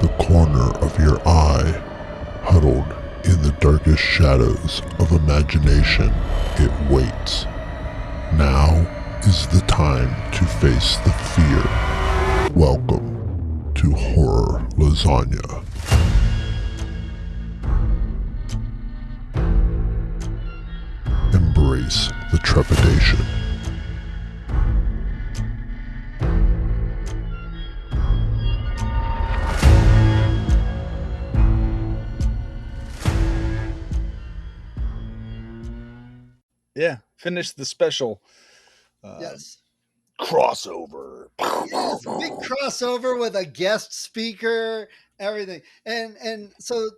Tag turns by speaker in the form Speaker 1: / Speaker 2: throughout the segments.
Speaker 1: the corner of your eye, huddled in the darkest shadows of imagination, it waits. Now is the time to face the fear. Welcome to Horror Lasagna. Embrace the trepidation.
Speaker 2: Yeah, finish the special
Speaker 3: Yes.
Speaker 2: crossover.
Speaker 3: Yes, big crossover with a guest speaker, everything. And so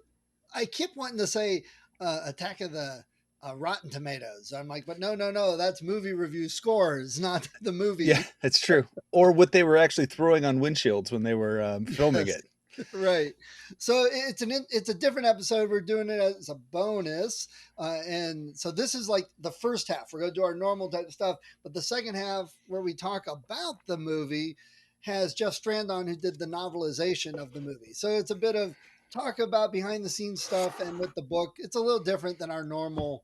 Speaker 3: I kept wanting to say Attack of the Rotten Tomatoes. I'm like, but no, that's movie review scores, not the movie.
Speaker 2: Yeah, it's true. Or what they were actually throwing on windshields when they were filming
Speaker 3: Yes.
Speaker 2: it.
Speaker 3: Right. So it's a different episode. We're doing it as a bonus, and so this is like the first half. We're going to do our normal type of stuff, but the second half, where we talk about the movie, has Jeff Strand on, who did the novelization of the movie. So it's a bit of talk about behind the scenes stuff, and with the book, it's a little different than our normal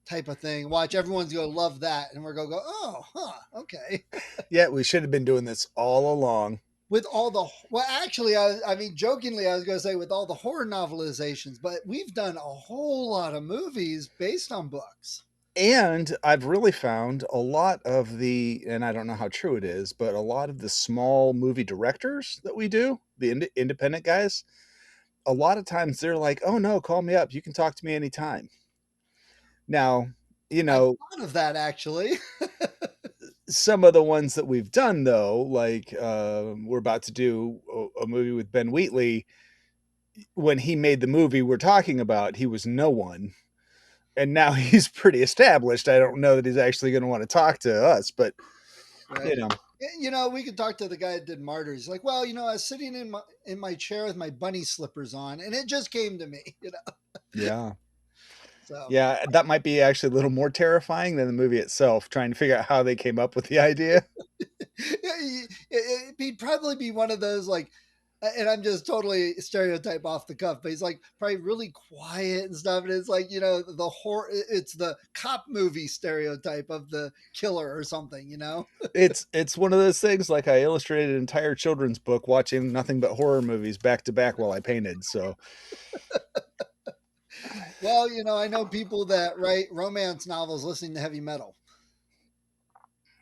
Speaker 3: type of thing. Watch, everyone's going to love that, and we're going to go, oh, huh, okay.
Speaker 2: Yeah, we should have been doing this all along.
Speaker 3: With all the actually, I mean, jokingly, I was going to say with all the horror novelizations, but we've done a whole lot of movies based on books.
Speaker 2: And I've really found a lot of and I don't know how true it is, but a lot of the small movie directors that we do, the independent guys, a lot of times they're like, oh no, call me up. You can talk to me anytime. Now,
Speaker 3: I thought of that actually.
Speaker 2: some of the ones that we've done though, like we're about to do a movie with Ben Wheatley. When he made the movie we're talking about, he was no one, and now he's pretty established. I don't know that he's actually going to want to talk to us, but
Speaker 3: Right. We could talk to the guy that did Martyrs. He's like, well, I was sitting in my chair with my bunny slippers on, and it just came to me.
Speaker 2: Yeah.
Speaker 3: So
Speaker 2: Yeah, that might be actually a little more terrifying than the movie itself, trying to figure out how they came up with the idea.
Speaker 3: he'd probably be one of those like, and I'm just totally stereotype off the cuff, but he's like probably really quiet and stuff. And it's like, the horror, it's the cop movie stereotype of the killer or something,
Speaker 2: It's one of those things, like I illustrated an entire children's book watching nothing but horror movies back to back while I painted. So,
Speaker 3: well, I know people that write romance novels listening to heavy metal.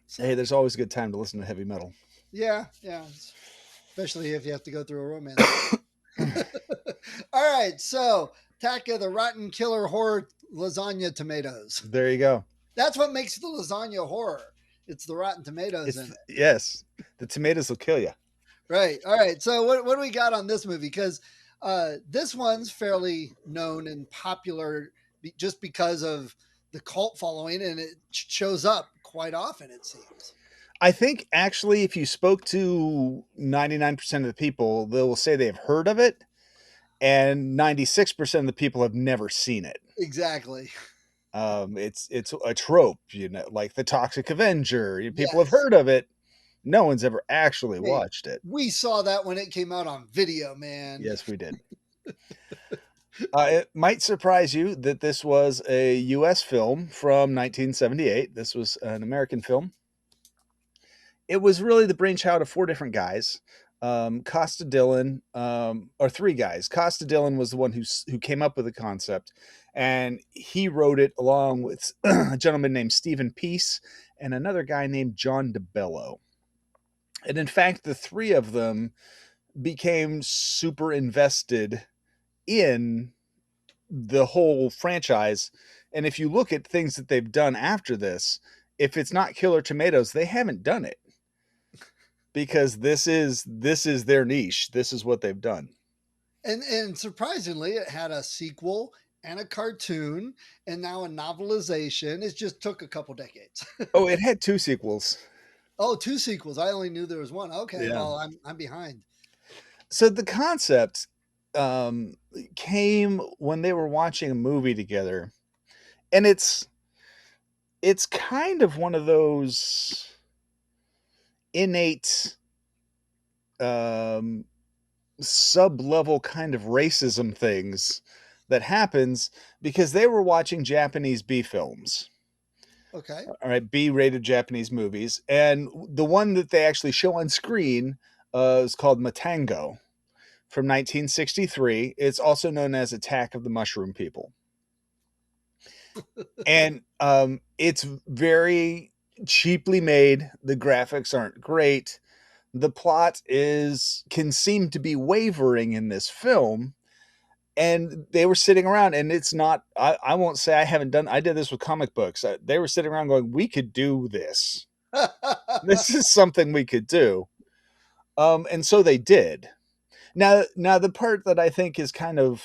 Speaker 2: So, hey, there's always a good time to listen to heavy metal.
Speaker 3: Yeah. Especially if you have to go through a romance. All right, so Attack of the Rotten Killer Horror Lasagna Tomatoes.
Speaker 2: There you go.
Speaker 3: That's what makes the lasagna horror. It's the Rotten Tomatoes in it.
Speaker 2: Yes, the tomatoes will kill you.
Speaker 3: Right. All right. So what do we got on this movie? Because this one's fairly known and popular just because of the cult following, and it shows up quite often, it seems.
Speaker 2: I think actually, if you spoke to 99% of the people, they will say they've heard of it, and 96% of the people have never seen it.
Speaker 3: Exactly.
Speaker 2: It's a trope, like the Toxic Avenger. People have heard of it. No one's ever actually watched it.
Speaker 3: We saw that when it came out on video, man.
Speaker 2: Yes, we did. It might surprise you that this was a U.S. film from 1978. This was an American film. It was really the brainchild of four different guys. Costa Dillon, or three guys. Costa Dillon was the one who came up with the concept, and he wrote it along with a gentleman named Stephen Peace and another guy named John DeBello. And in fact, the three of them became super invested in the whole franchise. And if you look at things that they've done after this, if it's not Killer Tomatoes, they haven't done it. Because this is their niche. This is what they've done.
Speaker 3: And surprisingly, it had a sequel and a cartoon and now a novelization. It just took a couple decades.
Speaker 2: Oh, it had two sequels.
Speaker 3: Oh, two sequels. I only knew there was one. Okay,
Speaker 2: Yeah.
Speaker 3: well, I'm behind.
Speaker 2: So the concept came when they were watching a movie together. And it's kind of one of those innate sub-level kind of racism things that happens because they were watching Japanese B films.
Speaker 3: Okay.
Speaker 2: All right, B-rated Japanese movies, and the one that they actually show on screen is called Matango from 1963. It's also known as Attack of the Mushroom People, and it's very cheaply made. The graphics aren't great. The plot is can seem to be wavering in this film, and they were sitting around, and it's not. I won't say I haven't done. I did this with comic books. They were sitting around going, "We could do this. This is something we could do." And so they did. Now the part that I think is kind of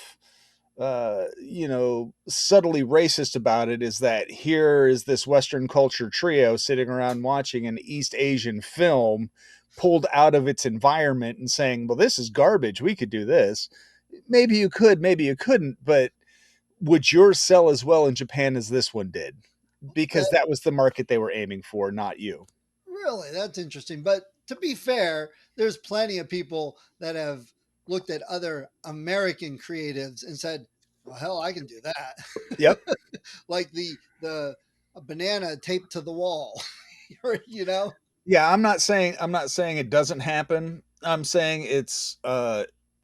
Speaker 2: subtly racist about it is that here is this Western culture trio sitting around watching an East Asian film pulled out of its environment and saying, well, this is garbage. We could do this. Maybe you could, maybe you couldn't, but would yours sell as well in Japan as this one did? Because that was the market they were aiming for, not you.
Speaker 3: Really, that's interesting. But to be fair, there's plenty of people that have looked at other American creatives and said, "Well, hell, I can do that."
Speaker 2: Yep.
Speaker 3: Like the a banana taped to the wall, you know?
Speaker 2: Yeah, I'm not saying it doesn't happen. I'm saying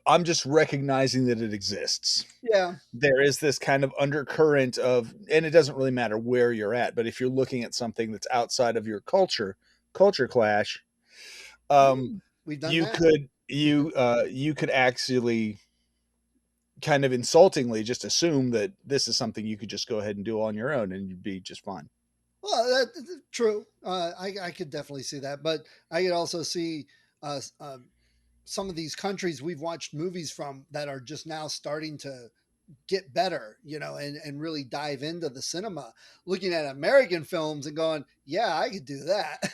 Speaker 2: I'm just recognizing that it exists.
Speaker 3: Yeah.
Speaker 2: There is this kind of undercurrent of, and it doesn't really matter where you're at, but if you're looking at something that's outside of your culture clash, um,
Speaker 3: We've done
Speaker 2: you
Speaker 3: that.
Speaker 2: could you could actually kind of insultingly just assume that this is something you could just go ahead and do on your own and you'd be just fine.
Speaker 3: Well, that's true. I could definitely see that, but I could also see uh, uh, some of these countries we've watched movies from that are just now starting to get better, and really dive into the cinema, looking at American films and going, yeah, I could do that,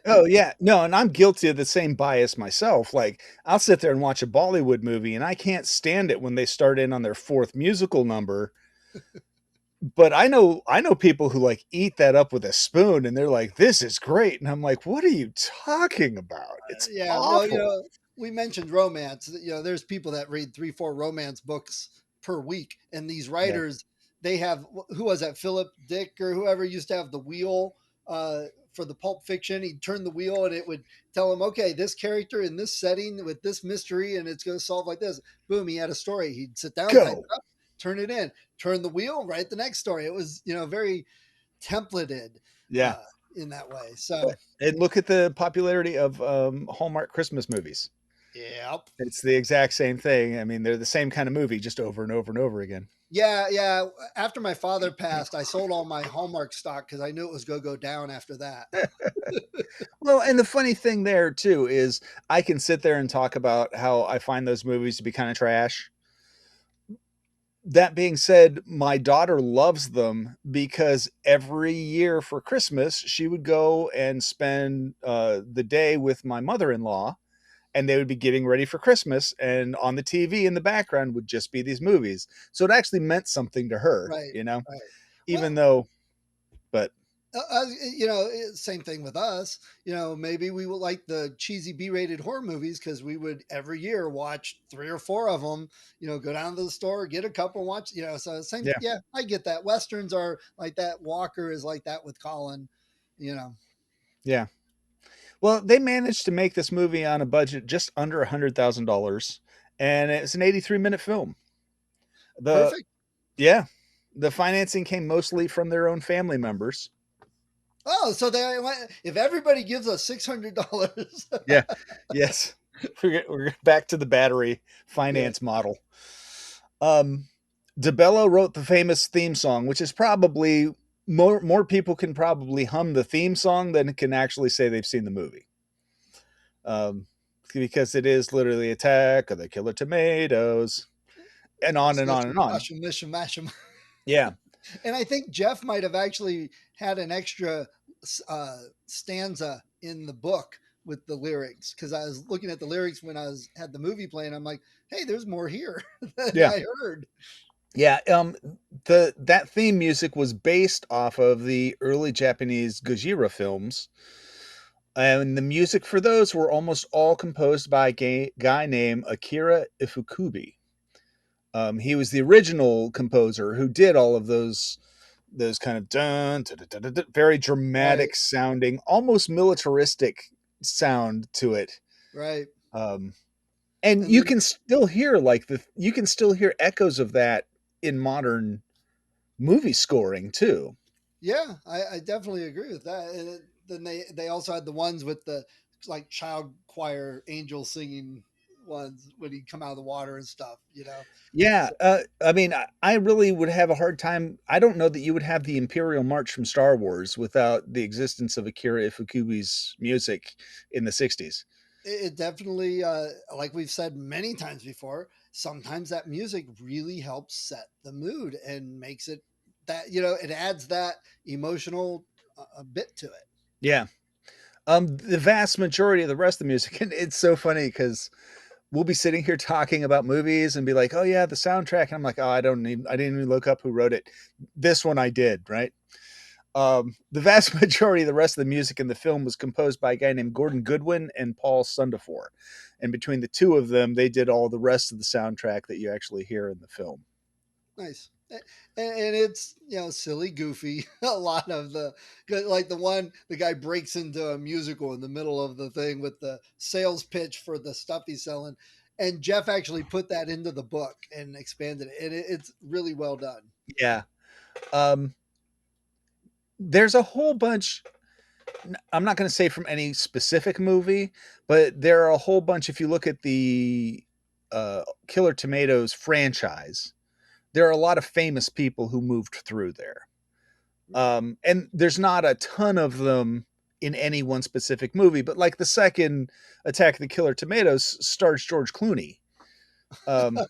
Speaker 2: Oh yeah, no, and I'm guilty of the same bias myself. Like I'll sit there and watch a Bollywood movie, and I can't stand it when they start in on their fourth musical number. But I know people who like eat that up with a spoon, and they're like, "This is great," and I'm like, "What are you talking about? It's
Speaker 3: Yeah, well,
Speaker 2: awful."
Speaker 3: we mentioned romance. There's people that read 3, 4 romance books per week, and these
Speaker 2: Yeah.
Speaker 3: writers, they have who was that? Philip Dick or whoever used to have the wheel for the Pulp Fiction. He'd turn the wheel, and it would tell him, okay, this character in this setting with this mystery, and it's going to solve like this. Boom, he had a story. He'd sit down, type
Speaker 2: Go.
Speaker 3: it up, turn it in, turn the wheel, write the next story. It was very templated
Speaker 2: Yeah.
Speaker 3: uh, in that way. So,
Speaker 2: And look at the popularity of Hallmark Christmas movies.
Speaker 3: yep.
Speaker 2: It's the exact same thing. I mean, they're the same kind of movie, just over and over and over again.
Speaker 3: Yeah, yeah. After my father passed, I sold all my Hallmark stock because I knew it was going to go down after that.
Speaker 2: Well, and the funny thing there too is I can sit there and talk about how I find those movies to be kind of trash. That being said, my daughter loves them because every year for Christmas, she would go and spend the day with my mother in law, and they would be getting ready for Christmas. And on the TV in the background would just be these movies. So it actually meant something to her,
Speaker 3: Right, right.
Speaker 2: even
Speaker 3: Well,
Speaker 2: though, but
Speaker 3: same thing with us. Maybe we would like the cheesy B-rated horror movies because we would every year watch 3 or 4 of them. Go down to the store, get a couple, watch. So same.
Speaker 2: yeah,
Speaker 3: Yeah, I get that. Westerns are like that. Walker is like that with Colin. You know,
Speaker 2: yeah. Well, they managed to make this movie on a budget just under $100,000, and it's an 83-minute film. The
Speaker 3: perfect.
Speaker 2: Yeah, the financing came mostly from their own family members.
Speaker 3: Oh, so they if everybody gives us $600.
Speaker 2: Yeah, yes, we're back to the battery
Speaker 3: Yeah.
Speaker 2: finance model. Um, DeBello wrote the famous theme song, which is probably more people can probably hum the theme song than can actually say they've seen the movie. Because it is literally Attack of the Killer Tomatoes, and on and on
Speaker 3: Slish 'em,
Speaker 2: and on.
Speaker 3: crush 'em, mish 'em, mash 'em.
Speaker 2: Yeah,
Speaker 3: And I think Jeff might have actually had an extra stanza in the book with the lyrics because I was looking at the lyrics when had the movie playing. I'm like, hey, there's more here than
Speaker 2: yeah,
Speaker 3: I heard.
Speaker 2: yeah. That theme music was based off of the early Japanese Gojira films, And the music for those were almost all composed by a guy named Akira Ifukube. He was the original composer who did all of those kind of very
Speaker 3: Right,
Speaker 2: dramatic sounding, almost militaristic sound to it.
Speaker 3: right.
Speaker 2: Um, and
Speaker 3: And then
Speaker 2: you can still hear echoes of that in modern movie scoring too.
Speaker 3: yeah, I definitely agree with that. And then they also had the ones with the like child choir angel singing ones when he'd come out of the water and stuff, you know.
Speaker 2: Yeah,
Speaker 3: So
Speaker 2: I mean, I really would have a hard time. I don't know that you would have the Imperial March from Star Wars without the existence of Akira Ifukube's music in the '60s.
Speaker 3: it definitely, like we've said many times before, sometimes that music really helps set the mood and makes it that it adds that emotional bit to it.
Speaker 2: Yeah. The vast majority of the rest of the music, and it's so funny because we'll be sitting here talking about movies and be like, "Oh yeah, the soundtrack," and I'm like, "Oh, I didn't even look up who wrote it." This one I did, right? The vast majority of the rest of the music in the film was composed by a guy named Gordon Goodwin and Paul Sundafor, and between the two of them, they did all the rest of the soundtrack that you actually hear in the film.
Speaker 3: Nice. And it's silly, goofy. A lot of like the guy breaks into a musical in the middle of the thing with the sales pitch for the stuff he's selling, and Jeff actually put that into the book and expanded it, and it's really well done.
Speaker 2: Yeah. Um, there's a whole bunch. I'm not going to say from any specific movie, but there are a whole bunch. If you look at the Killer Tomatoes franchise, there are a lot of famous people who moved through there. And there's not a ton of them in any one specific movie, but like the second Attack of the Killer Tomatoes stars George Clooney. Um,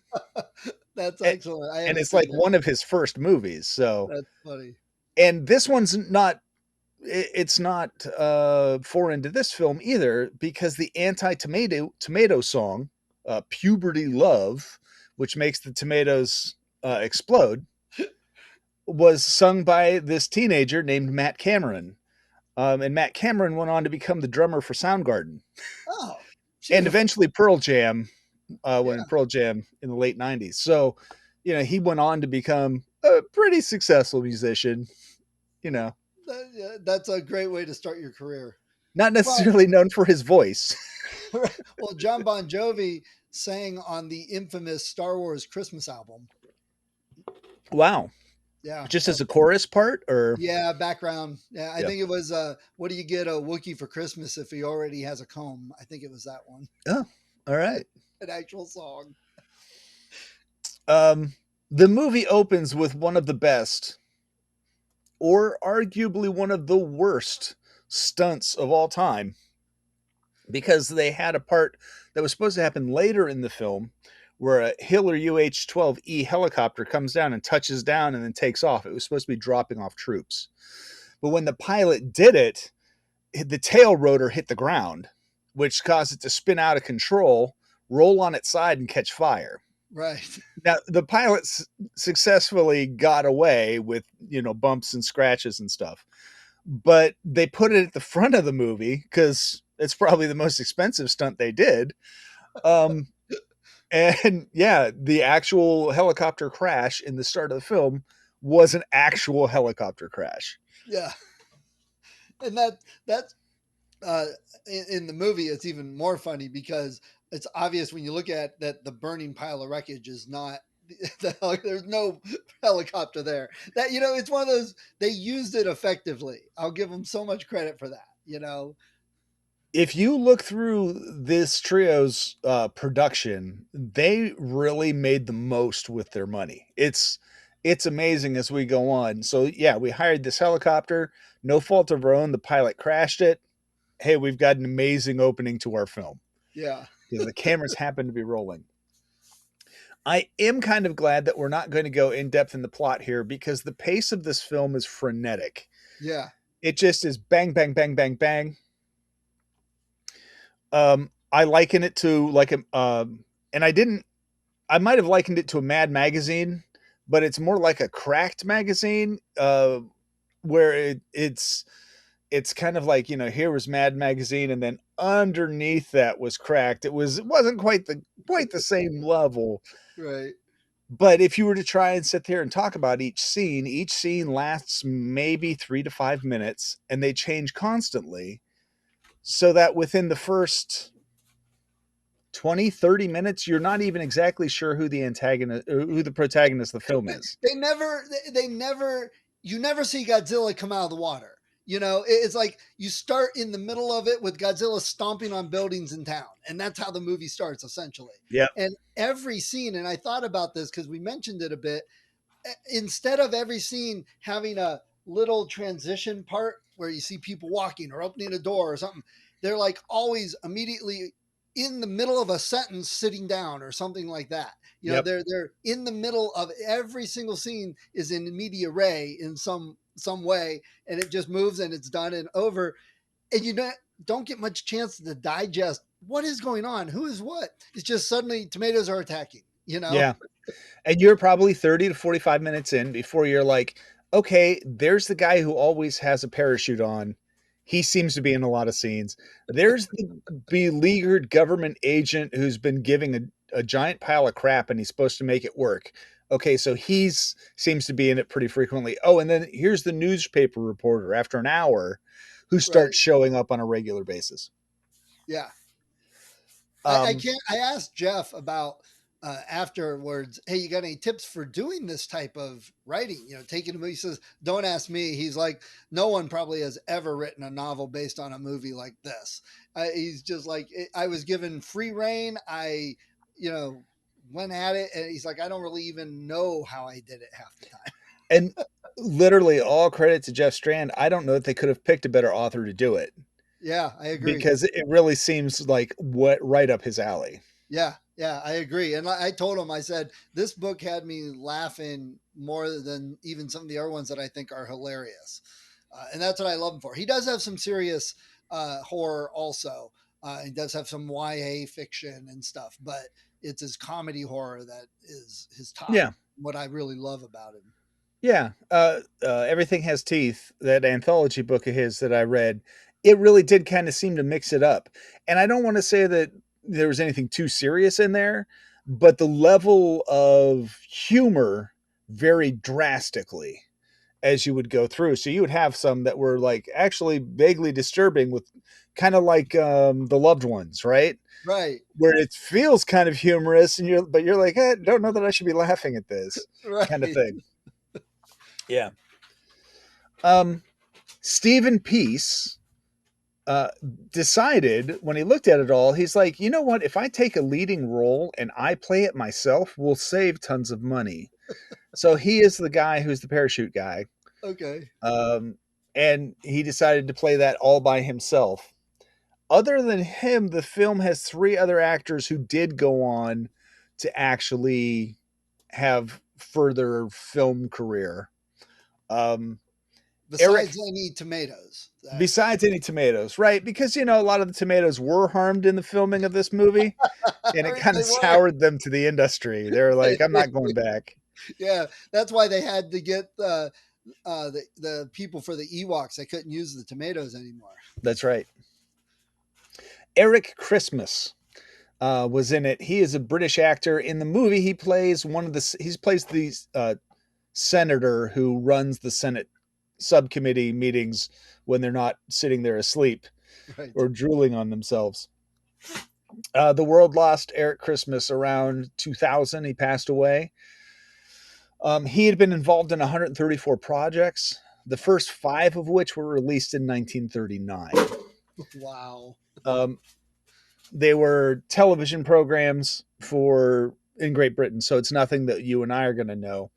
Speaker 3: That's
Speaker 2: and,
Speaker 3: excellent. I
Speaker 2: and
Speaker 3: haven't
Speaker 2: it's
Speaker 3: seen
Speaker 2: like
Speaker 3: it.
Speaker 2: one of his first movies. So,
Speaker 3: That's funny.
Speaker 2: and this one's not it's not foreign to this film either because the anti-tomato song, "Puberty Love," which makes the tomatoes explode, was sung by this teenager named Matt Cameron. And Matt Cameron went on to become the drummer for Soundgarden
Speaker 3: Oh,
Speaker 2: and
Speaker 3: beautiful.
Speaker 2: eventually Pearl Jam when
Speaker 3: Yeah,
Speaker 2: Pearl Jam in the late '90s. So, he went on to become a pretty successful musician. You know,
Speaker 3: yeah, that's a great way to start your career.
Speaker 2: not
Speaker 3: Well,
Speaker 2: necessarily known for his voice.
Speaker 3: well, John Bon Jovi sang on the infamous Star Wars Christmas album.
Speaker 2: Wow.
Speaker 3: Yeah,
Speaker 2: Just as a chorus part or
Speaker 3: yeah, background. Yeah, I
Speaker 2: yeah.
Speaker 3: think it was. What do you get a Wookiee for Christmas if he already has a comb? I think it was that one.
Speaker 2: Oh, all right.
Speaker 3: An actual song.
Speaker 2: Um the movie opens with one of the best or arguably one of the worst stunts of all time because they had a part that was supposed to happen later in the film where a Hiller UH-12E helicopter comes down and touches down and then takes off. It was supposed to be dropping off troops. But when the pilot did it, the tail rotor hit the ground, which caused it to spin out of control, roll on its side, and catch fire.
Speaker 3: Right.
Speaker 2: Now, the pilots successfully got away with, bumps and scratches and stuff, but they put it at the front of the movie because it's probably the most expensive stunt they did. Um, and yeah, the actual helicopter crash in the start of the film was an actual helicopter crash.
Speaker 3: Yeah, and that's uh, in the movie. It's even more funny because it's obvious when you look at that the burning pile of wreckage is not. There's no helicopter there. That it's one of those they used it effectively. I'll give them so much credit for that.
Speaker 2: If you look through this trio's production, they really made the most with their money. It's amazing as we go on. So yeah, we hired this helicopter, no fault of our own. The pilot crashed it. Hey, we've got an amazing opening to our film
Speaker 3: Yeah,
Speaker 2: because the cameras happen to be rolling. I am kind of glad that we're not going to go in depth in the plot here because the pace of this film is frenetic.
Speaker 3: yeah,
Speaker 2: It just is bang, bang, bang, bang, bang. I liken it to like and I might have likened it to a Mad magazine, but it's more like a cracked magazine, where it's kind of like, here was Mad Magazine, and then underneath that was Cracked. It wasn't quite the same level.
Speaker 3: Right.
Speaker 2: But if you were to try and sit there and talk about each scene lasts maybe 3 to 5 minutes, and they change constantly, so that within the first 20, 30 minutes, you're not even exactly sure who the protagonist of the film is.
Speaker 3: They never, you never see Godzilla come out of the water. It's like you start in the middle of it with Godzilla stomping on buildings in town, and that's how the movie starts essentially.
Speaker 2: Yeah.
Speaker 3: And every scene, and I thought about this because we mentioned it a bit, instead of every scene having a little transition part where you see people walking or opening a door or something, they're like always immediately in the middle of a sentence sitting down or something like that.
Speaker 2: Yep.
Speaker 3: They're in the middle of every single scene is in media ray in some way, and it just moves and it's done and over, and don't get much chance to digest what is going on, who is what. It's just suddenly tomatoes are attacking.
Speaker 2: Yeah. And you're probably 30 to 45 minutes in before you're like, okay, there's the guy who always has a parachute on. He seems to be in a lot of scenes. There's the beleaguered government agent who's been giving a giant pile of crap, and he's supposed to make it work. Okay, so he's seems to be in it pretty frequently. Oh, and then here's the newspaper reporter after an hour who
Speaker 3: Right.
Speaker 2: starts showing up on a regular basis.
Speaker 3: Yeah. I
Speaker 2: Um,
Speaker 3: can't. I asked Jeff about afterwards. Hey, you got any tips for doing this type of writing? Taking a movie. He says, "Don't ask me." He's like, "No one probably has ever written a novel based on a movie like this." He's just like, I was given free reign. I, went at it, and he's like, I don't really even know how I did it half the time.
Speaker 2: and literally all credit to Jeff Strand. I don't know that they could have picked a better author to do it,
Speaker 3: Yeah, I agree.
Speaker 2: because it really seems like what right up his alley.
Speaker 3: Yeah, I agree. And I told him, I said, this book had me laughing more than even some of the other ones that I think are hilarious. And that's what I love him for. He does have some serious horror also. He does have some YA fiction and stuff, but it's his comedy horror that is his top.
Speaker 2: Yeah.
Speaker 3: What I really love about him.
Speaker 2: Yeah. Everything Has Teeth, that anthology book of his that I read, it really did kind of seem to mix it up. And I don't want to say that there was anything too serious in there, but the level of humor varied drastically as you would go through. So you would have some that were like actually vaguely disturbing, with kind of like The Loved Ones, right?
Speaker 3: Right.
Speaker 2: Where it feels kind of humorous, and you're like, I don't know that I should be laughing at this
Speaker 3: Right.
Speaker 2: kind of thing. Yeah. Stephen Peace decided when he looked at it all, he's like, you know what? If I take a leading role and I play it myself, we'll save tons of money. So he is the guy who's the parachute guy.
Speaker 3: Okay.
Speaker 2: And he decided to play that all by himself. Other than him, the film has 3 other actors who did go on to actually have further film career.
Speaker 3: Besides any tomatoes.
Speaker 2: Besides any tomatoes, right? Because, a lot of the tomatoes were harmed in the filming of this movie, and it kind of soured them to the industry. They're like, I'm not going back.
Speaker 3: Yeah, that's why they had to get the people for the Ewoks. They couldn't use the tomatoes anymore.
Speaker 2: That's right. Eric Christmas was in it. He is a British actor. In the movie, he plays the senator who runs the Senate subcommittee meetings when they're not sitting there asleep, right, or drooling on themselves. The world lost Eric Christmas around 2000. He passed away. He had been involved in 134 projects, the first 5 of which were released in 1939.
Speaker 3: Wow.
Speaker 2: They were television programs in Great Britain, so it's nothing that you and I are going to know.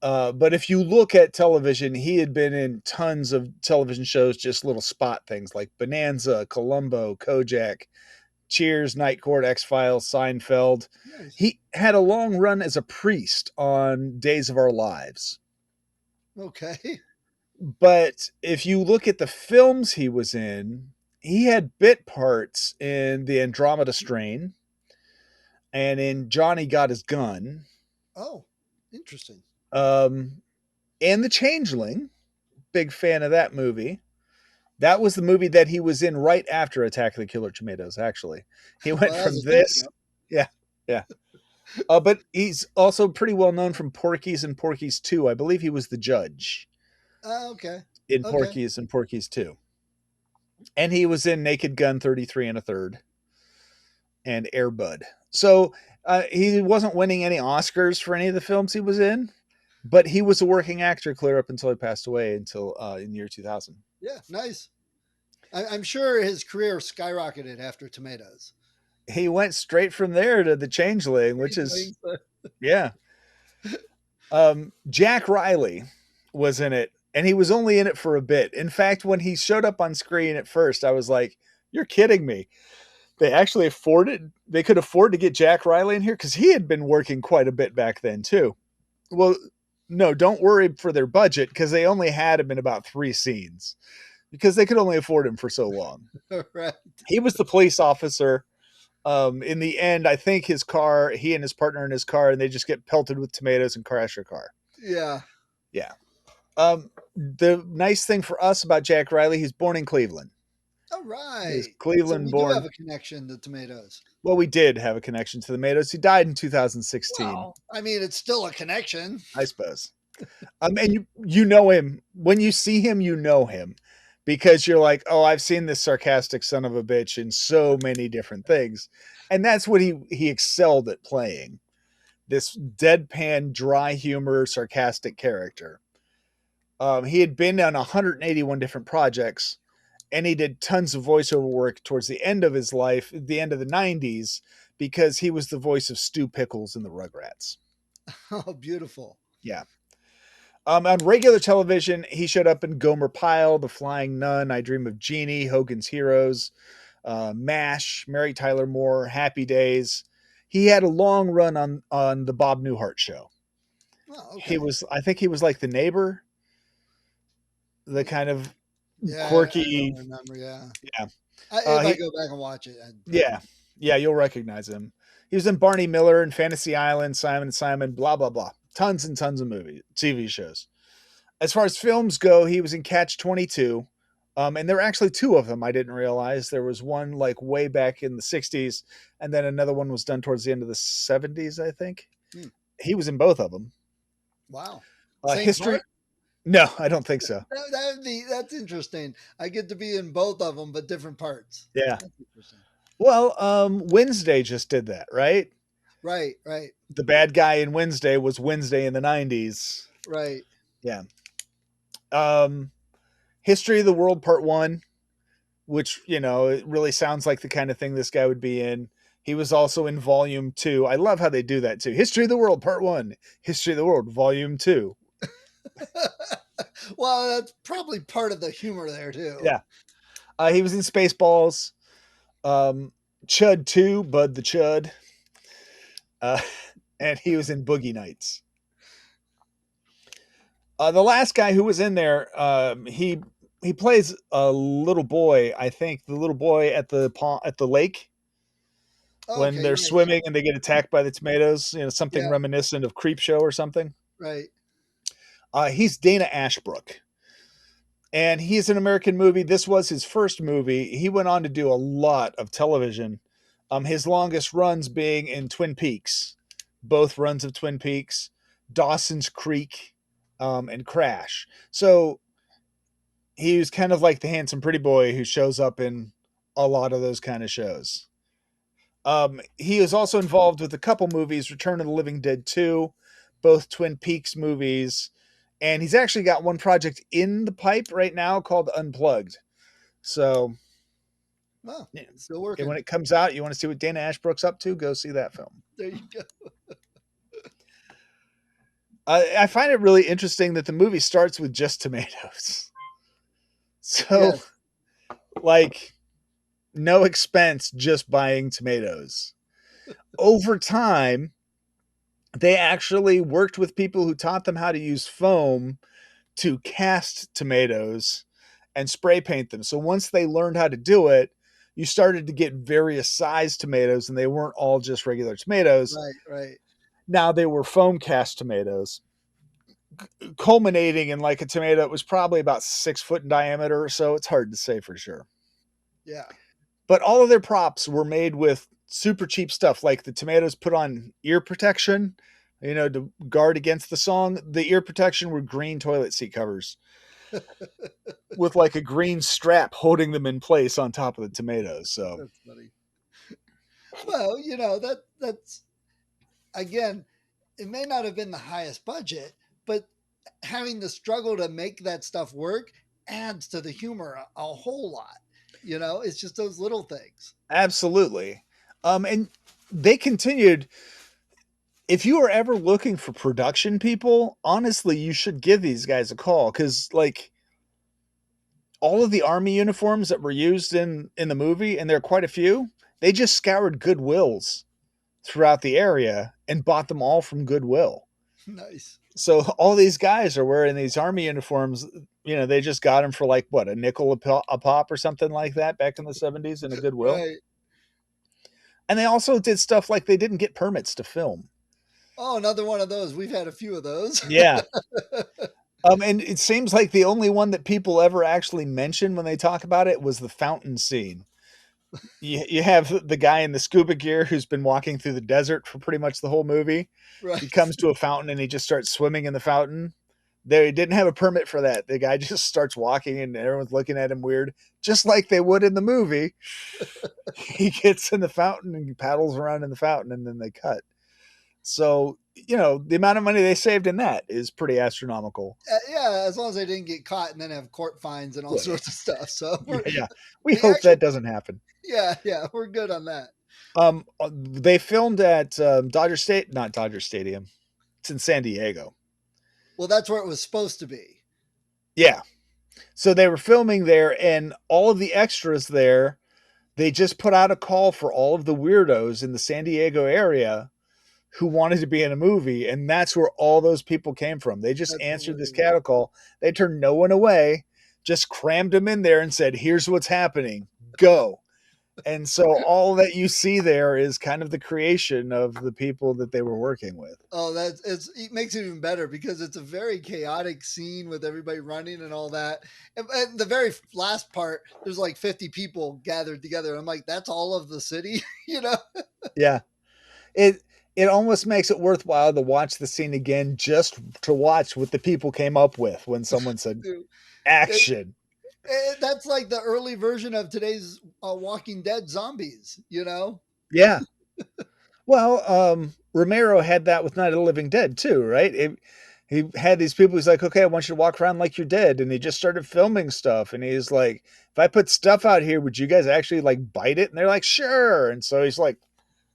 Speaker 2: But if you look at television, he had been in tons of television shows, just little spot things like Bonanza, Columbo, Kojak, Cheers, Night Court, X-Files, Seinfeld. Nice. He had a long run as a priest on Days of Our Lives.
Speaker 3: Okay.
Speaker 2: But if you look at the films he was in, he had bit parts in The Andromeda Strain and in Johnny Got His Gun.
Speaker 3: Oh, interesting.
Speaker 2: And The Changeling. Big fan of that movie. That was the movie that he was in right after Attack of the Killer Tomatoes, actually. He went
Speaker 3: Well, that
Speaker 2: from
Speaker 3: was a bit
Speaker 2: this.
Speaker 3: ago.
Speaker 2: Yeah. Yeah. But he's also pretty well known from Porky's and Porky's 2. I believe he was the judge
Speaker 3: Okay.
Speaker 2: in
Speaker 3: Okay.
Speaker 2: Porky's and Porky's 2. And he was in Naked Gun 33 and a third and Air Bud. So he wasn't winning any Oscars for any of the films he was in, but he was a working actor clear up until he passed away until in the year 2000.
Speaker 3: Yeah, nice. I'm sure his career skyrocketed after Tomatoes.
Speaker 2: He went straight from there to The Changeling, which is, yeah. Jack Riley was in it, and he was only in it for a bit. In fact, when he showed up on screen at first, I was like, you're kidding me. They actually they could afford to get Jack Riley in here because he had been working quite a bit back then, too. Well, no, don't worry for their budget because they only had him in about 3 scenes because they could only afford him for so long.
Speaker 3: Right.
Speaker 2: He was the police officer. In the end, I think he and his partner in his car, and they just get pelted with tomatoes and crash their car.
Speaker 3: Yeah.
Speaker 2: Yeah. The nice thing for us about Jack Riley, he's born in Cleveland.
Speaker 3: All right.
Speaker 2: He's
Speaker 3: So
Speaker 2: Cleveland
Speaker 3: we
Speaker 2: born.
Speaker 3: do have a connection to Tomatoes.
Speaker 2: Well, we did have a connection to the tomatoes. He died in 2016.
Speaker 3: Well, I mean, it's still a connection.
Speaker 2: I suppose. And you know him. When you see him, you know him. Because you're like, oh, I've seen this sarcastic son of a bitch in so many different things. And that's what he excelled at playing. This deadpan, dry humor, sarcastic character. He had been on 181 different projects, and he did tons of voiceover work towards the end of his life, the end of the 90s, because he was the voice of Stu Pickles in the Rugrats.
Speaker 3: Oh, beautiful.
Speaker 2: Yeah. On regular television, he showed up in Gomer Pyle, The Flying Nun, I Dream of Jeannie, Hogan's Heroes, MASH, Mary Tyler Moore, Happy Days. He had a long run on the Bob Newhart show.
Speaker 3: Oh, okay.
Speaker 2: I think he was like the neighbor, the kind of quirky.
Speaker 3: I don't remember. Yeah.
Speaker 2: Yeah.
Speaker 3: If I go back and watch it.
Speaker 2: Yeah, you'll recognize him. He was in Barney Miller and Fantasy Island, Simon and Simon, blah blah blah. Tons and tons of TV shows. As far as films go, he was in Catch 22. And there were actually 2 of them I didn't realize. There was one like way back in the 60s, and then another one was done towards the end of the 70s, I think. He was in both of them.
Speaker 3: Wow.
Speaker 2: History?
Speaker 3: Part?
Speaker 2: No, I don't think so.
Speaker 3: That's interesting. I get to be in both of them, but different parts.
Speaker 2: Yeah.
Speaker 3: That's interesting.
Speaker 2: Well, Wednesday just did that, right?
Speaker 3: Right.
Speaker 2: The bad guy in Wednesday was Wednesday in the 90s.
Speaker 3: Right.
Speaker 2: Yeah. History of the World Part 1, which, it really sounds like the kind of thing this guy would be in. He was also in Volume 2. I love how they do that too. History of the World Part 1, History of the World Volume 2.
Speaker 3: Well, that's probably part of the humor there too.
Speaker 2: Yeah. He was in Spaceballs, Chud 2, Bud the Chud. And he was in Boogie Nights. The last guy who was in there, he plays a little boy. I think the little boy at the lake when they're swimming and they get attacked by the tomatoes. Something reminiscent of Creepshow or something.
Speaker 3: Right.
Speaker 2: He's Dana Ashbrook, and he's an American movie. This was his first movie. He went on to do a lot of television. His longest runs being in Twin Peaks, both runs of Twin Peaks, Dawson's Creek, and Crash. So he was kind of like the handsome pretty boy who shows up in a lot of those kind of shows. He is also involved with a couple movies, Return of the Living Dead 2, both Twin Peaks movies, and he's actually got one project in the pipe right now called Unplugged. So,
Speaker 3: well, still working.
Speaker 2: And when it comes out, you want to see what Dana Ashbrook's up to, go see that film.
Speaker 3: There you go.
Speaker 2: I find it really interesting that the movie starts with just tomatoes. So, like, no expense, just buying tomatoes. Over time, they actually worked with people who taught them how to use foam to cast tomatoes and spray paint them. So once they learned how to do it, you started to get various size tomatoes, and they weren't all just regular tomatoes.
Speaker 3: Right.
Speaker 2: Now they were foam cast tomatoes. culminating in like a tomato that was probably about 6 foot in diameter, so it's hard to say for sure.
Speaker 3: Yeah.
Speaker 2: But all of their props were made with super cheap stuff, like the tomatoes put on ear protection, to guard against the song. The ear protection were green toilet seat covers with like a green strap holding them in place on top of the tomatoes. So
Speaker 3: That's funny. Well, that's again, it may not have been the highest budget, but having the struggle to make that stuff work adds to the humor a whole lot. It's just those little things.
Speaker 2: absolutely. And they continued. If you are ever looking for production people, honestly, you should give these guys a call because, like, all of the army uniforms that were used in the movie, and there are quite a few, they just scoured Goodwills throughout the area and bought them all from Goodwill.
Speaker 3: Nice.
Speaker 2: So all these guys are wearing these army uniforms. They just got them for like what, a nickel a pop or something like that back in the 70s in a Goodwill.
Speaker 3: Right.
Speaker 2: And they also did stuff like they didn't get permits to film.
Speaker 3: Oh, another one of those. We've had a few of those.
Speaker 2: Yeah. And it seems like the only one that people ever actually mention when they talk about it was the fountain scene. You have the guy in the scuba gear who's been walking through the desert for pretty much the whole movie.
Speaker 3: Right.
Speaker 2: He comes to a fountain and he just starts swimming in the fountain. They didn't have a permit for that. The guy just starts walking and everyone's looking at him weird, just like they would in the movie. He gets in the fountain and he paddles around in the fountain and then they cut. So, the amount of money they saved in that is pretty astronomical.
Speaker 3: Yeah, as long as they didn't get caught and then have court fines and all sorts of stuff. So
Speaker 2: yeah. We hope that doesn't happen.
Speaker 3: Yeah, we're good on that.
Speaker 2: They filmed at not Dodger Stadium. It's in San Diego.
Speaker 3: Well, that's where it was supposed to be.
Speaker 2: Yeah. So they were filming there, and all of the extras there, they just put out a call for all of the weirdos in the San Diego area who wanted to be in a movie, and that's where all those people came from. They just answered this cattle call. They turned no one away, just crammed them in there and said, "Here's what's happening. Go." And so all that you see there is kind of the creation of the people that they were working with.
Speaker 3: Oh, it makes it even better because it's a very chaotic scene with everybody running and all that. And the very last part, there's like 50 people gathered together. I'm like, that's all of the city,
Speaker 2: Yeah. It almost makes it worthwhile to watch the scene again just to watch what the people came up with when someone said action.
Speaker 3: That's like the early version of today's Walking Dead zombies,
Speaker 2: Yeah. Well, Romero had that with Night of the Living Dead too, right? He had these people. He's like, okay, I want you to walk around like you're dead, and he just started filming stuff. And he's like, if I put stuff out here, would you guys actually like bite it? And they're like, sure. And so he's like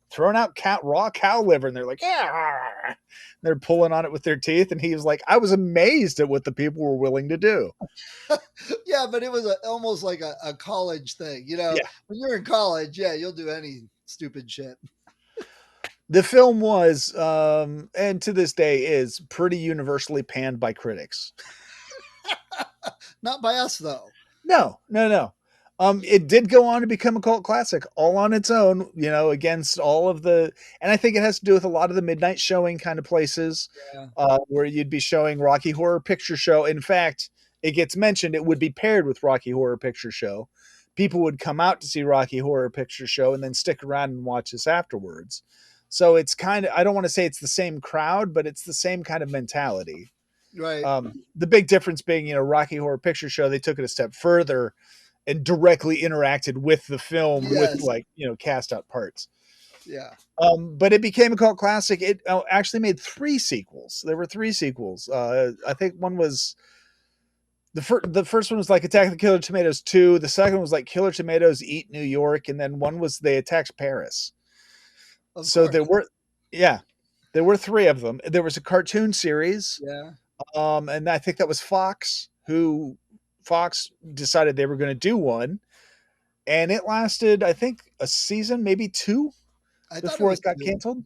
Speaker 2: throwing out raw cow liver, and they're like, yeah. They're pulling on it with their teeth, and he was like, I was amazed at what the people were willing to do.
Speaker 3: Yeah, but it was almost like a college thing,
Speaker 2: Yeah.
Speaker 3: When you're in college, yeah, you'll do any stupid shit.
Speaker 2: The film was, and to this day is, pretty universally panned by critics.
Speaker 3: Not by us, though.
Speaker 2: No. It did go on to become a cult classic all on its own, against all of the, and I think it has to do with a lot of the midnight showing kind of places, where you'd be showing Rocky Horror Picture Show. In fact, it gets mentioned it would be paired with Rocky Horror Picture Show. People would come out to see Rocky Horror Picture Show and then stick around and watch this afterwards. So it's kind of, I don't want to say it's the same crowd, but it's the same kind of mentality.
Speaker 3: Right.
Speaker 2: The big difference being, Rocky Horror Picture Show, they took it a step further and directly interacted with the film with cast out parts.
Speaker 3: Yeah.
Speaker 2: But it became a cult classic. It actually made 3 sequels. There were 3 sequels. I think one was the first one was like Attack of the Killer Tomatoes 2. The second was like Killer Tomatoes Eat New York. And then one was They Attacked Paris. So there were 3 of them. There was a cartoon series.
Speaker 3: Yeah.
Speaker 2: And I think that was Fox decided they were going to do one, and it lasted, I think, a season, maybe 2, before it got canceled.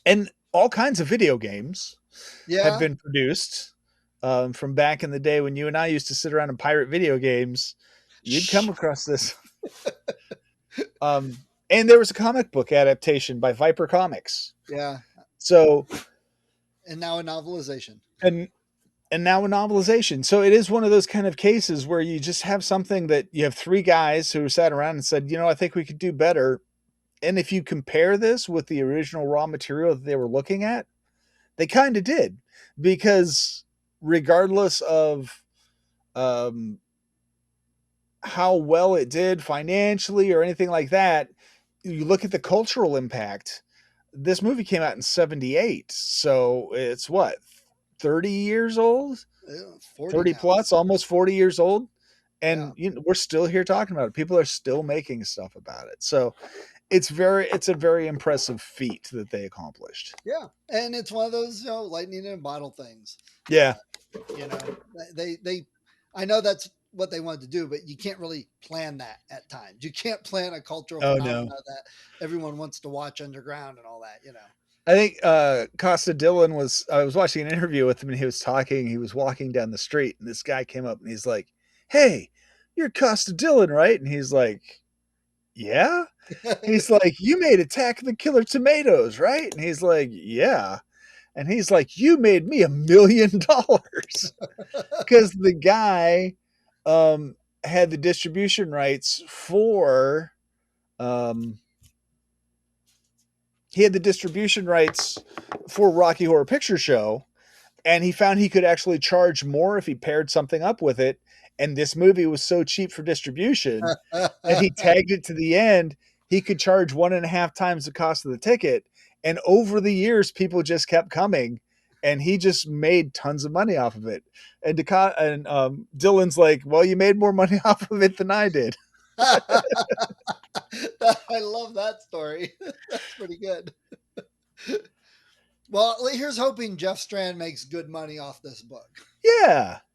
Speaker 2: And all kinds of video games have been produced from back in the day when you and I used to sit around and pirate video games. You'd come across this. And there was a comic book adaptation by Viper Comics.
Speaker 3: Yeah.
Speaker 2: So
Speaker 3: And now a novelization.
Speaker 2: and now a novelization. So it is one of those kind of cases where you just have something that you have three guys who sat around and said, I think we could do better. And if you compare this with the original raw material that they were looking at, they kind of did, because regardless of um, how well it did financially or anything like that, you look at the cultural impact. This movie came out in 78. So it's what, 30 years old?
Speaker 3: 40
Speaker 2: 30
Speaker 3: now.
Speaker 2: plus, almost 40 years old.
Speaker 3: Yeah.
Speaker 2: And we're still here talking about it. People are still making stuff about it. So it's a very impressive feat that they accomplished.
Speaker 3: Yeah. And it's one of those, lightning in a bottle things.
Speaker 2: Yeah.
Speaker 3: You know, they I know that's what they wanted to do, but you can't really plan that at times. You can't plan a cultural
Speaker 2: Oh
Speaker 3: phenomena
Speaker 2: no.
Speaker 3: that everyone wants to watch underground and all that.
Speaker 2: I think Costa Dillon I was watching an interview with him and he was talking, he was walking down the street and this guy came up and he's like, "Hey, you're Costa Dillon, right?" And he's like, "Yeah." He's like, "You made Attack of the Killer Tomatoes, right?" And he's like, "Yeah." And he's like, "You made me $1 million." Because the guy had the distribution rights for um, Rocky Horror Picture Show, and he found he could actually charge more if he paired something up with it. And this movie was so cheap for distribution that he tagged it to the end. He could charge 1.5 times the cost of the ticket, and over the years, people just kept coming, and he just made tons of money off of it. And Dylan's like, "Well, you made more money off of it than I did."
Speaker 3: I love that story. That's pretty good. Well, here's hoping Jeff Strand makes good money off this book.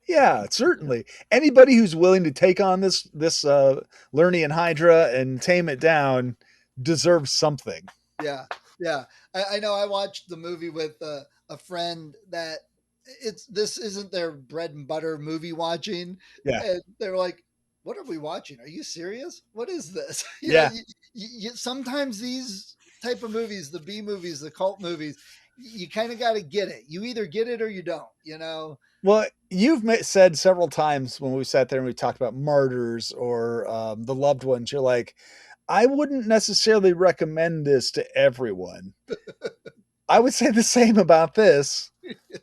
Speaker 2: Yeah, certainly. Anybody who's willing to take on this Lernian Hydra and tame it down deserves something.
Speaker 3: Yeah, yeah. I know. I watched the movie with a friend that this isn't their bread and butter movie watching,
Speaker 2: Yeah,
Speaker 3: and they were like, "What are we watching? Are you serious? What is this?"
Speaker 2: yeah.
Speaker 3: Sometimes these type of movies, the B movies, the cult movies, you kind of got to get it. You either get it or you don't.
Speaker 2: Well, you've said several times when we sat there and we talked about martyrs or the loved ones, you're like, I wouldn't necessarily recommend this to everyone. I would say the same about this,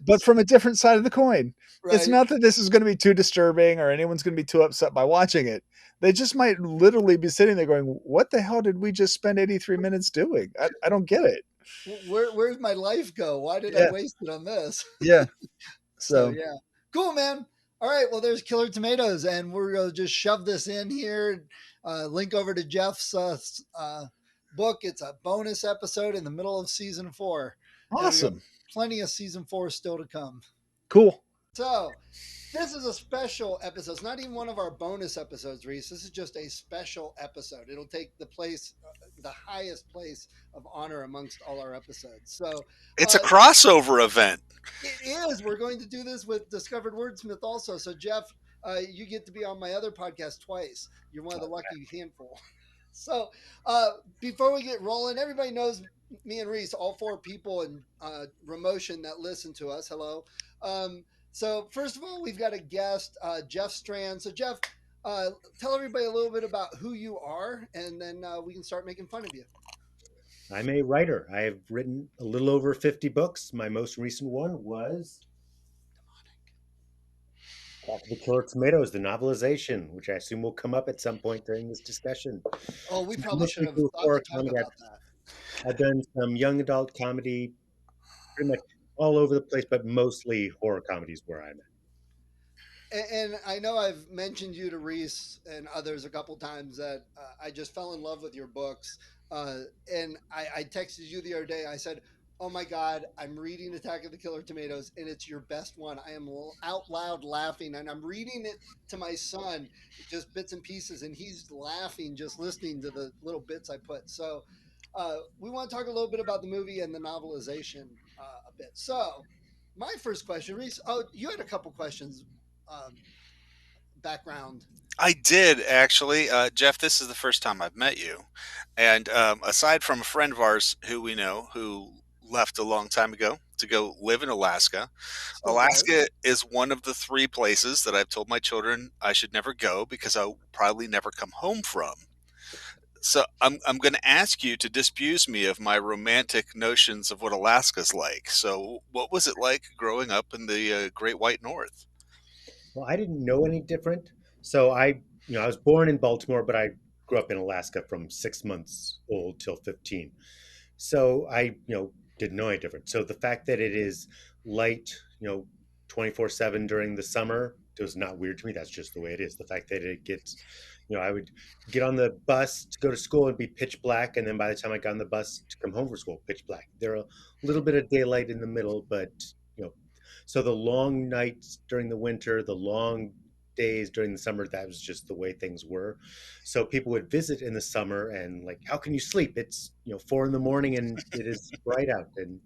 Speaker 2: but from a different side of the coin. It's
Speaker 3: Right.
Speaker 2: not that this is going to be too disturbing or anyone's going to be too upset by watching it. They just might literally be sitting there going, "What the hell did we just spend 83 minutes doing? I don't get it."
Speaker 3: Where's my life go? Why did I
Speaker 2: Yeah,
Speaker 3: waste it on this?
Speaker 2: yeah.
Speaker 3: So
Speaker 2: So
Speaker 3: yeah, cool, man. All right, well, there's Killer Tomatoes, and we're gonna just shove this in here. Link over to Jeff's book. It's a bonus episode in the middle of season 4, and we got
Speaker 2: awesome,
Speaker 3: plenty of season 4 still to come.
Speaker 2: cool.
Speaker 3: So this is a special episode. It's not even one of our bonus episodes, Reese. This is just a special episode. It'll take the highest place of honor amongst all our episodes. So
Speaker 4: It's a crossover event.
Speaker 3: it is. We're going to do this with Discovered Wordsmith also. So, Jeff, you get to be on my other podcast twice. You're one of the lucky handful. So, before we get rolling, everybody knows me and Reese, all 4 people in Remotion that listen to us. Hello. So, first of all, we've got a guest, Jeff Strand. So, Jeff, tell everybody a little bit about who you are, and then we can start making fun of you.
Speaker 5: I'm a writer. I've written a little over 50 books. My most recent one was Attack of the Killer Tomatoes, the novelization, which I assume will come up at some point during this discussion.
Speaker 3: Oh, we probably should have thought
Speaker 5: Horror
Speaker 3: to talk
Speaker 5: comedy.
Speaker 3: about that.
Speaker 5: I've done some young adult comedy, pretty much all over the place, but mostly horror comedies where I'm at.
Speaker 3: And I know I've mentioned you to Reese and others a couple times that I just fell in love with your books. And I texted you the other day. I said, "Oh my God, I'm reading Attack of the Killer Tomatoes, and it's your best one." I am out loud laughing, and I'm reading it to my son, just bits and pieces, and he's laughing just listening to the little bits I put. So we want to talk a little bit about the movie and the novelization a bit. So my first question, Reese. Oh, you had a couple questions. Um, Background.
Speaker 4: I did actually, Jeff. This is the first time I've met you, and aside from a friend of ours who we know who left a long time ago to go live in Alaska.
Speaker 3: So good.
Speaker 4: Alaska is one of the three places that I've told my children I should never go because I'll probably never come home from. So I'm going to ask you to disabuse me of my romantic notions of what Alaska's like. So what was it like growing up in the Great White North?
Speaker 5: Well, I didn't know any different. So I was born in Baltimore, but I grew up in Alaska from 6 months old till 15. So I didn't know any different. So the fact that it is light 24/7 during the summer was not weird to me. That's just the way it is. The fact that it gets I would get on the bus to go to school and be pitch black. And then by the time I got on the bus to come home from school, pitch black. There are a little bit of daylight in the middle, but so the long nights during the winter, the long days during the summer, that was just the way things were. So people would visit in the summer and like, how can you sleep? It's 4 in the morning and it is bright out. And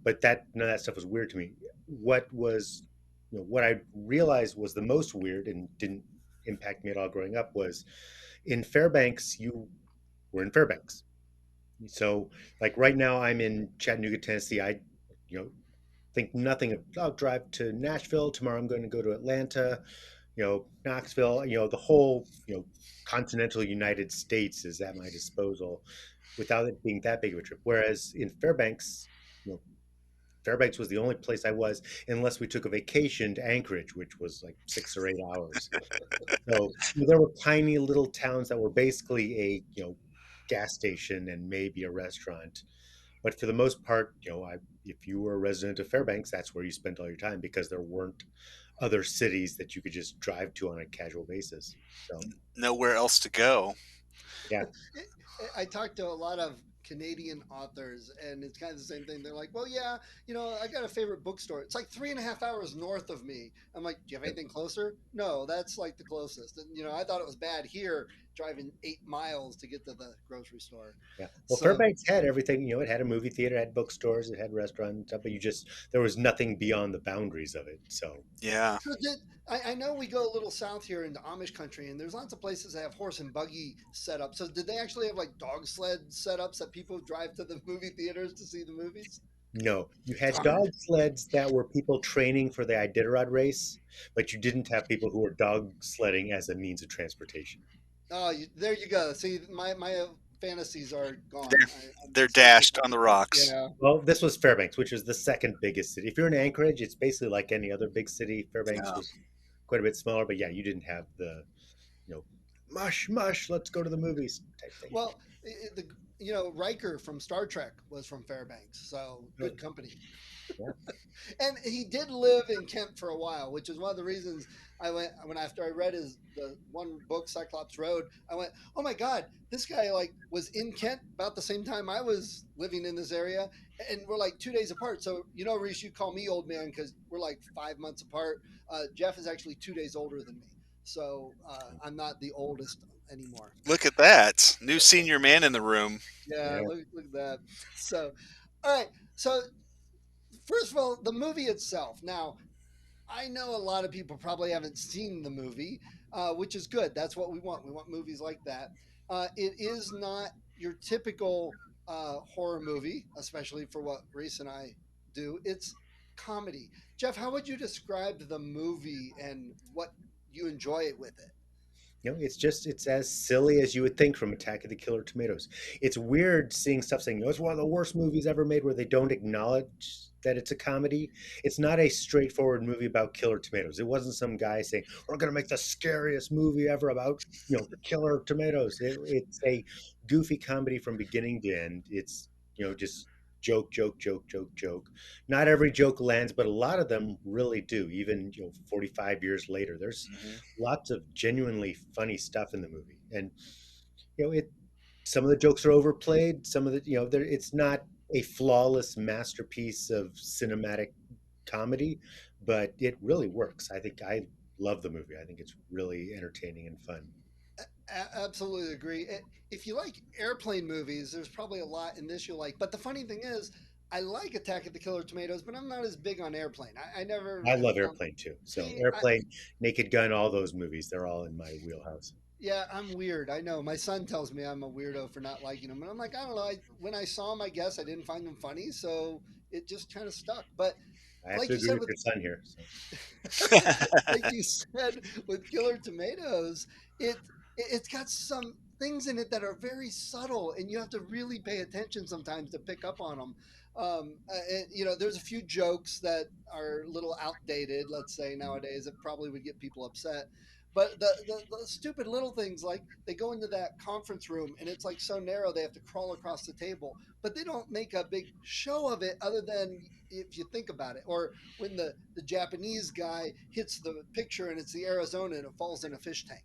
Speaker 5: but that none of that stuff was weird to me. What I realized was the most weird and didn't impact me at all growing up was in Fairbanks, you were in Fairbanks. So like right now I'm in Chattanooga, Tennessee. I you know think nothing of, I'll drive to Nashville. Tomorrow I'm going to go to Atlanta, Knoxville, the whole continental United States is at my disposal without it being that big of a trip. Whereas in you know, Fairbanks was the only place I was unless we took a vacation to Anchorage, which was like 6 or 8 hours. So there were tiny little towns that were basically a gas station and maybe a restaurant. But for the most part, if you were a resident of Fairbanks, that's where you spent all your time because there weren't other cities that you could just drive to on a casual basis. So,
Speaker 4: Nowhere else to go.
Speaker 5: yeah,
Speaker 3: I talked to a lot of Canadian authors, and it's kind of the same thing. They're like, "Well, yeah, I got a favorite bookstore. It's like 3.5 hours north of me." I'm like, "Do you have anything closer?" No, that's like the closest. And I thought it was bad here driving 8 miles to get to the grocery store.
Speaker 5: yeah. Well,
Speaker 3: So,
Speaker 5: Fairbanks had everything. It had a movie theater, it had bookstores, it had restaurants, but there was nothing beyond the boundaries of it. So,
Speaker 4: Yeah.
Speaker 3: so did, I know we go a little south here into Amish country, and there's lots of places that have horse and buggy set up. So did they actually have like dog sled setups that people drive to the movie theaters to see the movies?
Speaker 5: no, you had
Speaker 3: Darn.
Speaker 5: dog sleds that were people training for the Iditarod race, but you didn't have people who were dog sledding as a means of transportation.
Speaker 3: Oh, there you go. See, my fantasies are
Speaker 4: They're,
Speaker 3: gone. I'm
Speaker 4: they're
Speaker 3: stuck with
Speaker 4: dashed on the rocks.
Speaker 3: yeah.
Speaker 5: Well, this was Fairbanks, which is the second biggest city. If you're in Anchorage, it's basically like any other big city. Fairbanks
Speaker 4: Yeah.
Speaker 5: was quite a bit smaller, but yeah, you didn't have you know, mush, mush, let's go to the movies type thing.
Speaker 3: Well, Riker from Star Trek was from Fairbanks, so
Speaker 5: Oh,
Speaker 3: good company.
Speaker 5: yeah.
Speaker 3: And he did live in Kent for a while, which is one of the reasons I went when after I read the one book Cyclops Road. I went, oh my god, this guy like was in Kent about the same time I was living in this area, and we're like 2 days apart. So Reese, you call me old man because we're like 5 months apart. Jeff is actually 2 days older than me, so I'm not the oldest anymore.
Speaker 4: Look at that. New senior man in the room.
Speaker 3: Yeah,
Speaker 5: Yeah.
Speaker 3: look at that. So, all right. So first of all, the movie itself. Now, I know a lot of people probably haven't seen the movie, which is good. That's what we want. We want movies like that. It is not your typical horror movie, especially for what Reese and I do. It's comedy. Jeff, how would you describe the movie and what you enjoy it with it?
Speaker 5: It's as silly as you would think from Attack of the Killer Tomatoes. It's weird seeing stuff saying it's one of the worst movies ever made where they don't acknowledge that it's a comedy. It's not a straightforward movie about killer tomatoes. It wasn't some guy saying we're going to make the scariest movie ever about killer tomatoes. It's a goofy comedy from beginning to end. It's just joke, joke, joke, joke, joke. Not every joke lands, but a lot of them really do. Even 45 years later, there's
Speaker 4: Mhm.
Speaker 5: lots of genuinely funny stuff in the movie. And it some of the jokes are overplayed. Some of it's not a flawless masterpiece of cinematic comedy, but it really works. I think I love the movie. I think it's really entertaining and fun.
Speaker 3: Absolutely agree. If you like airplane movies, there's probably a lot in this you'll like. But the funny thing is, I like Attack of the Killer Tomatoes, but I'm not as big on Airplane. I never
Speaker 5: I
Speaker 3: have
Speaker 5: love
Speaker 3: found.
Speaker 5: Airplane too. So
Speaker 3: See,
Speaker 5: Airplane, Naked Gun, all those movies, they're all in my wheelhouse.
Speaker 3: Yeah, I'm weird. I know. My son tells me I'm a weirdo for not liking them, and I'm like, I don't know. When I saw them, I guess I didn't find them funny, so it just kind of stuck. But
Speaker 5: I have
Speaker 3: like
Speaker 5: to
Speaker 3: you
Speaker 5: agree
Speaker 3: said
Speaker 5: with
Speaker 3: with
Speaker 5: your son here. So
Speaker 3: like you said with Killer Tomatoes, it it's got some things in it that are very subtle, and you have to really pay attention sometimes to pick up on them. There's a few jokes that are a little outdated, let's say nowadays, that probably would get people upset. But the stupid little things, like they go into that conference room and it's like so narrow they have to crawl across the table, but they don't make a big show of it other than if you think about it. Or when the Japanese guy hits the picture and it's the Arizona and it falls in a fish tank.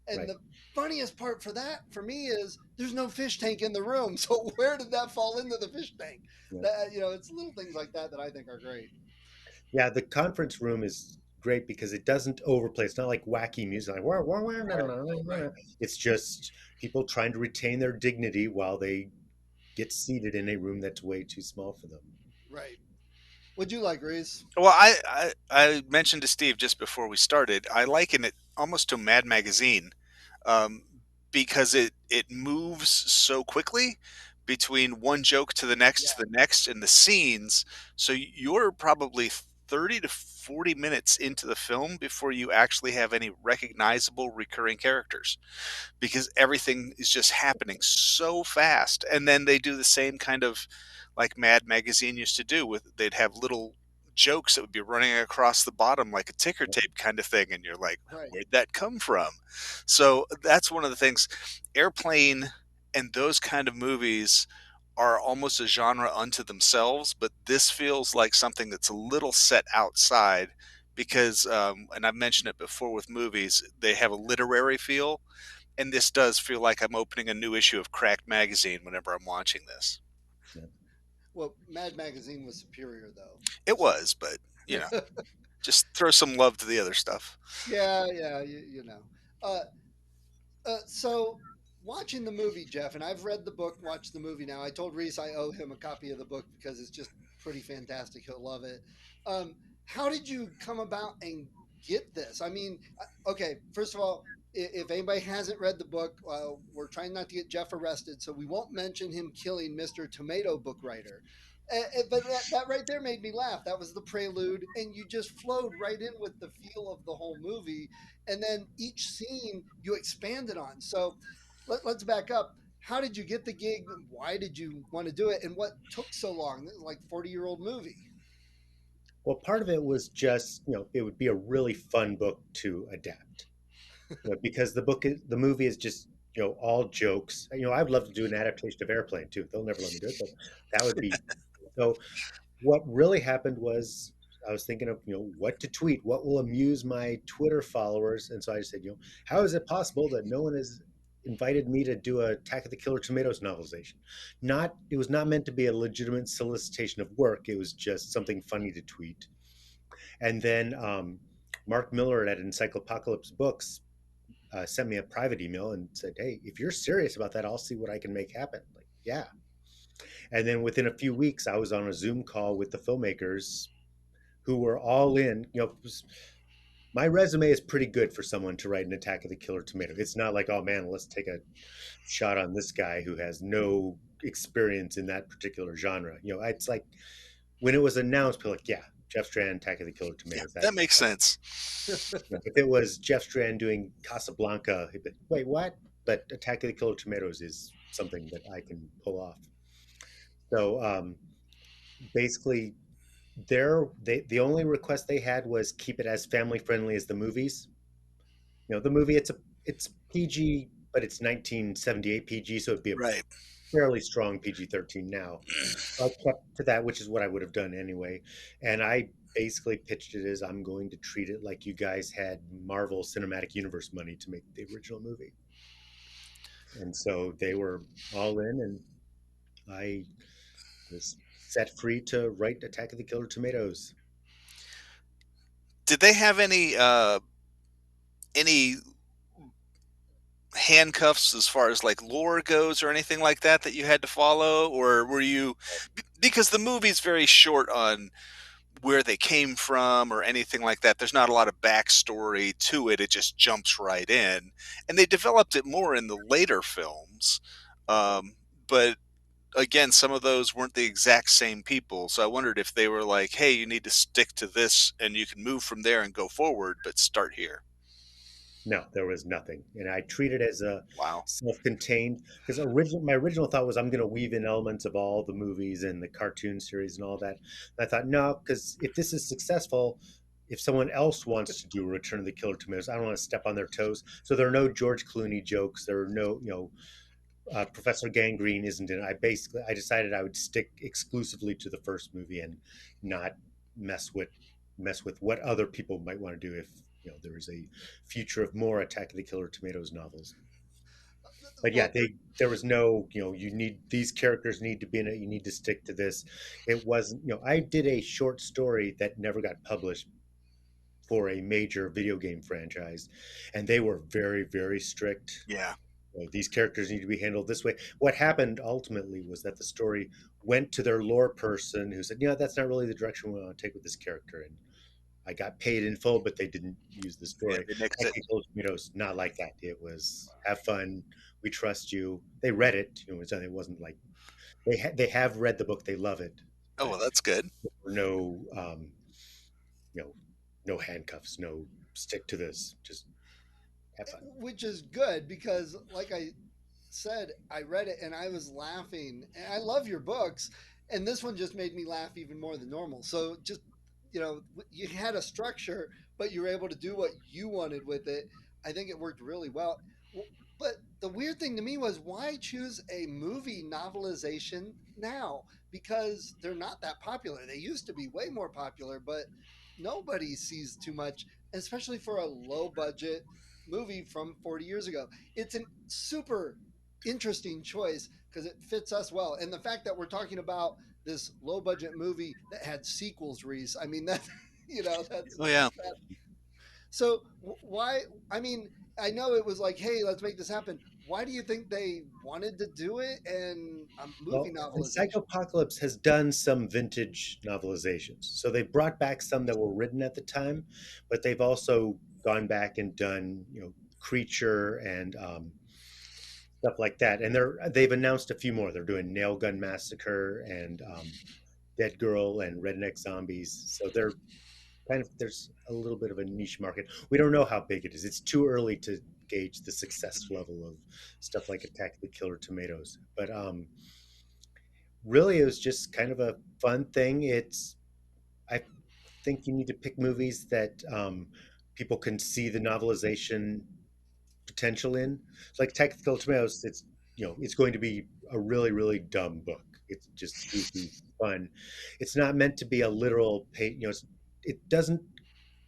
Speaker 3: And
Speaker 5: right.
Speaker 3: the funniest part for that for me is there's no fish tank in the room. So where did that fall into the fish tank?
Speaker 5: Yeah.
Speaker 3: That it's little things like that that I think are great.
Speaker 5: Yeah, the conference room is great because it doesn't overplay. It's not like wacky music, like wah, wah, wah, no, no,
Speaker 3: Right.
Speaker 5: no, no,
Speaker 3: Right.
Speaker 5: no. It's just people trying to retain their dignity while they get seated in a room that's way too small for them.
Speaker 3: Right. Would you like, Reese?
Speaker 4: Well, I mentioned to Steve just before we started, I liken it almost to Mad Magazine, um, because it moves so quickly between one joke
Speaker 3: Yeah.
Speaker 4: to the next, and the scenes. So you're probably 30 to 40 minutes into the film before you actually have any recognizable recurring characters, because everything is just happening so fast. And then they do the same kind of, like Mad Magazine used to do, with they'd have little jokes that would be running across the bottom like a ticker tape kind of thing, and you're like,
Speaker 3: Right.
Speaker 4: where'd that come from? So that's one of the things. Airplane and those kind of movies are almost a genre unto themselves, but this feels like something that's a little set outside, because and I've mentioned it before with movies, they have a literary feel, and this does feel like I'm opening a new issue of Cracked Magazine whenever I'm watching this.
Speaker 5: Yeah.
Speaker 3: Well, Mad Magazine was superior though.
Speaker 4: It
Speaker 3: So
Speaker 4: was, but just throw some love to the other stuff.
Speaker 3: yeah, yeah, Uh, so watching the movie, Jeff, and I've read the book, watched the movie now. I told Reese I owe him a copy of the book because it's just pretty fantastic. He'll love it. How did you come about and get this? I mean, okay, first of all, if anybody hasn't read the book, we're trying not to get Jeff arrested, so we won't mention him killing Mr. Tomato book writer. But that right there made me laugh. That was the prelude, and you just flowed right in with the feel of the whole movie, and then each scene you expanded on. So let's back up. How did you get the gig? Why did you want to do it? And what took so long? This is like 40-year-old movie.
Speaker 5: Well, part of it was just, it would be a really fun book to adapt. Because the movie is just, all jokes. I'd love to do an adaptation of Airplane too. They'll never let me do it, but that would be so. What really happened was I was thinking of, what to tweet, what will amuse my Twitter followers. And so I said, how is it possible that no one has invited me to do a Attack of the Killer Tomatoes novelization? It was not meant to be a legitimate solicitation of work. It was just something funny to tweet. And then Mark Miller at Encyclopocalypse Books sent me a private email and said, "Hey, if you're serious about that, I'll see what I can make happen." Like, yeah. And then within a few weeks, I was on a Zoom call with the filmmakers who were all in. My resume is pretty good for someone to write an Attack of the Killer Tomato. It's not like, oh man, let's take a shot on this guy who has no experience in that particular genre. It's like when it was announced, people were like, yeah, Jeff Strand, Attack of the Killer
Speaker 4: Yeah,
Speaker 5: Tomatoes.
Speaker 4: that
Speaker 5: That's
Speaker 4: makes
Speaker 5: like,
Speaker 4: sense.
Speaker 5: if it was Jeff Strand doing Casablanca, he'd be, wait, what? But Attack of the Killer Tomatoes is something that I can pull off. So basically, the only request they had was keep it as family friendly as the movies. The movie it's PG, but it's 1978 PG, so it'd be a
Speaker 4: Right.
Speaker 5: fairly strong PG-13 now. I kept to that, which is what I would have done anyway. And I basically pitched it as I'm going to treat it like you guys had Marvel Cinematic Universe money to make the original movie. And so they were all in, and I was set free to write Attack of the Killer Tomatoes.
Speaker 4: Did they have any handcuffs as far as like lore goes or anything like that you had to follow, or were you, because the movie's very short on where they came from or anything like that. There's not a lot of backstory to it. It just jumps right in, and they developed it more in the later films. Um, but again, some of those weren't the exact same people. So I wondered if they were like, "Hey, you need to stick to this, and you can move from there and go forward, but start here."
Speaker 5: No, there was nothing, and I treat it as a
Speaker 4: Wow.
Speaker 5: self-contained because my original thought was I'm going to weave in elements of all the movies and the cartoon series and all that. And I thought no, because if this is successful, if someone else wants to do Return of the Killer Tomatoes, I don't want to step on their toes. So there are no George Clooney jokes. There are no, Professor Gangrene isn't in it. I decided I would stick exclusively to the first movie and not mess with mess with what other people might want to do if there is a future of more Attack of the Killer Tomatoes novels. But yeah,
Speaker 3: Well,
Speaker 5: there was no, you need these characters need to be in it. You need to stick to this. It wasn't, I did a short story that never got published for a major video game franchise, and they were very, very strict.
Speaker 4: Yeah.
Speaker 5: These characters need to be handled this way. What happened ultimately was that the story went to their lore person who said, that's not really the direction we want to take with this character. And I got paid in full, but they didn't use the
Speaker 4: Yeah,
Speaker 5: story.
Speaker 4: they mix it.
Speaker 5: Technical Tomatoes, not like that. It was have fun. We trust you. They read it. It wasn't like they have read the book. They love it,
Speaker 4: Oh,
Speaker 5: but
Speaker 4: well, that's good.
Speaker 5: there were no you know no handcuffs. No stick to this. Just have fun.
Speaker 3: which is good because, like I said, I read it and I was laughing. And I love your books, and this one just made me laugh even more than normal. So just you had a structure, but you were able to do what you wanted with it. I think it worked really well. But the weird thing to me was why choose a movie novelization now? Because they're not that popular. They used to be way more popular, but nobody sees too much, especially for a low budget movie from 40 years ago. It's a super interesting choice because it fits us well. And the fact that we're talking about this low budget movie that had sequels, Reese, I mean, that, that's
Speaker 4: Oh, yeah.
Speaker 3: that. So why, I mean, I know it was like, hey, let's make this happen. Why do you think they wanted to do it and a movie
Speaker 5: Well,
Speaker 3: novelization?
Speaker 5: Psychopocalypse has done some vintage novelizations. So they brought back some that were written at the time, but they've also gone back and done, Creature and stuff like that. And they've announced a few more. They're doing Nail Gun Massacre and Dead Girl and Redneck Zombies. So they're there's a little bit of a niche market. We don't know how big it is. It's too early to gauge the success level of stuff like Attack of the Killer Tomatoes. But really, it was just kind of a fun thing. I think you need to pick movies that people can see the novelization potential in. It's like Tactical Tomatoes. It's going to be a really really dumb book. It's just goofy fun. It's not meant to be a literal page. It doesn't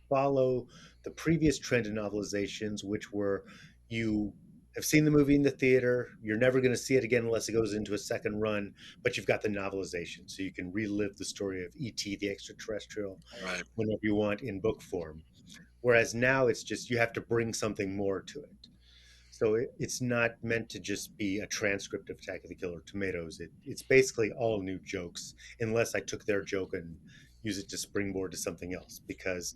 Speaker 5: follow the previous trend in novelizations, which were you have seen the movie in the theater, you're never going to see it again unless it goes into a second run, but you've got the novelization, so you can relive the story of E.T. the extraterrestrial
Speaker 4: Right.
Speaker 5: whenever you want in book form. Whereas now it's just you have to bring something more to it. So it's not meant to just be a transcript of Attack of the Killer Tomatoes. It's basically all new jokes, unless I took their joke and use it to springboard to something else. Because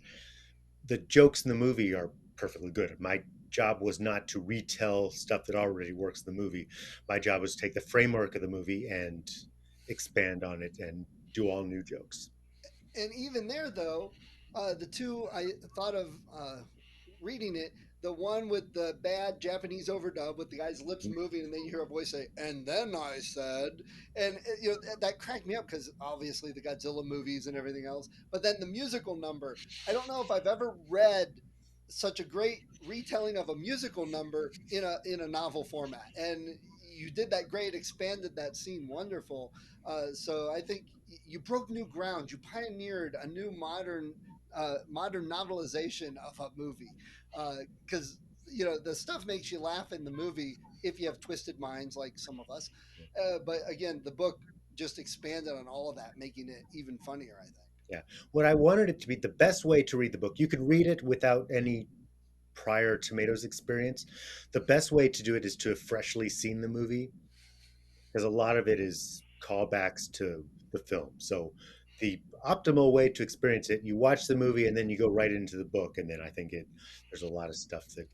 Speaker 5: the jokes in the movie are perfectly good. My job was not to retell stuff that already works in the movie. My job was to take the framework of the movie and expand on it and do all new jokes.
Speaker 3: And even there, though, the two I thought of reading it, the one with the bad Japanese overdub with the guy's lips moving, and then you hear a voice say, "And then I said," and that cracked me up because obviously the Godzilla movies and everything else. But then the musical number, I don't know if I've ever read such a great retelling of a musical number in a novel format, and you did that great, expanded that scene wonderful. So I think you broke new ground. You pioneered a new modern novelization of a movie because the stuff makes you laugh in the movie if you have twisted minds like some of us. But again, the book just expanded on all of that, making it even funnier. I think.
Speaker 5: Yeah. What I wanted it to be the best way to read the book, you could read it without any prior Tomatoes experience. The best way to do it is to have freshly seen the movie because a lot of it is callbacks to the film. So the optimal way to experience it. You watch the movie and then you go right into the book, and then I think it there's a lot of stuff that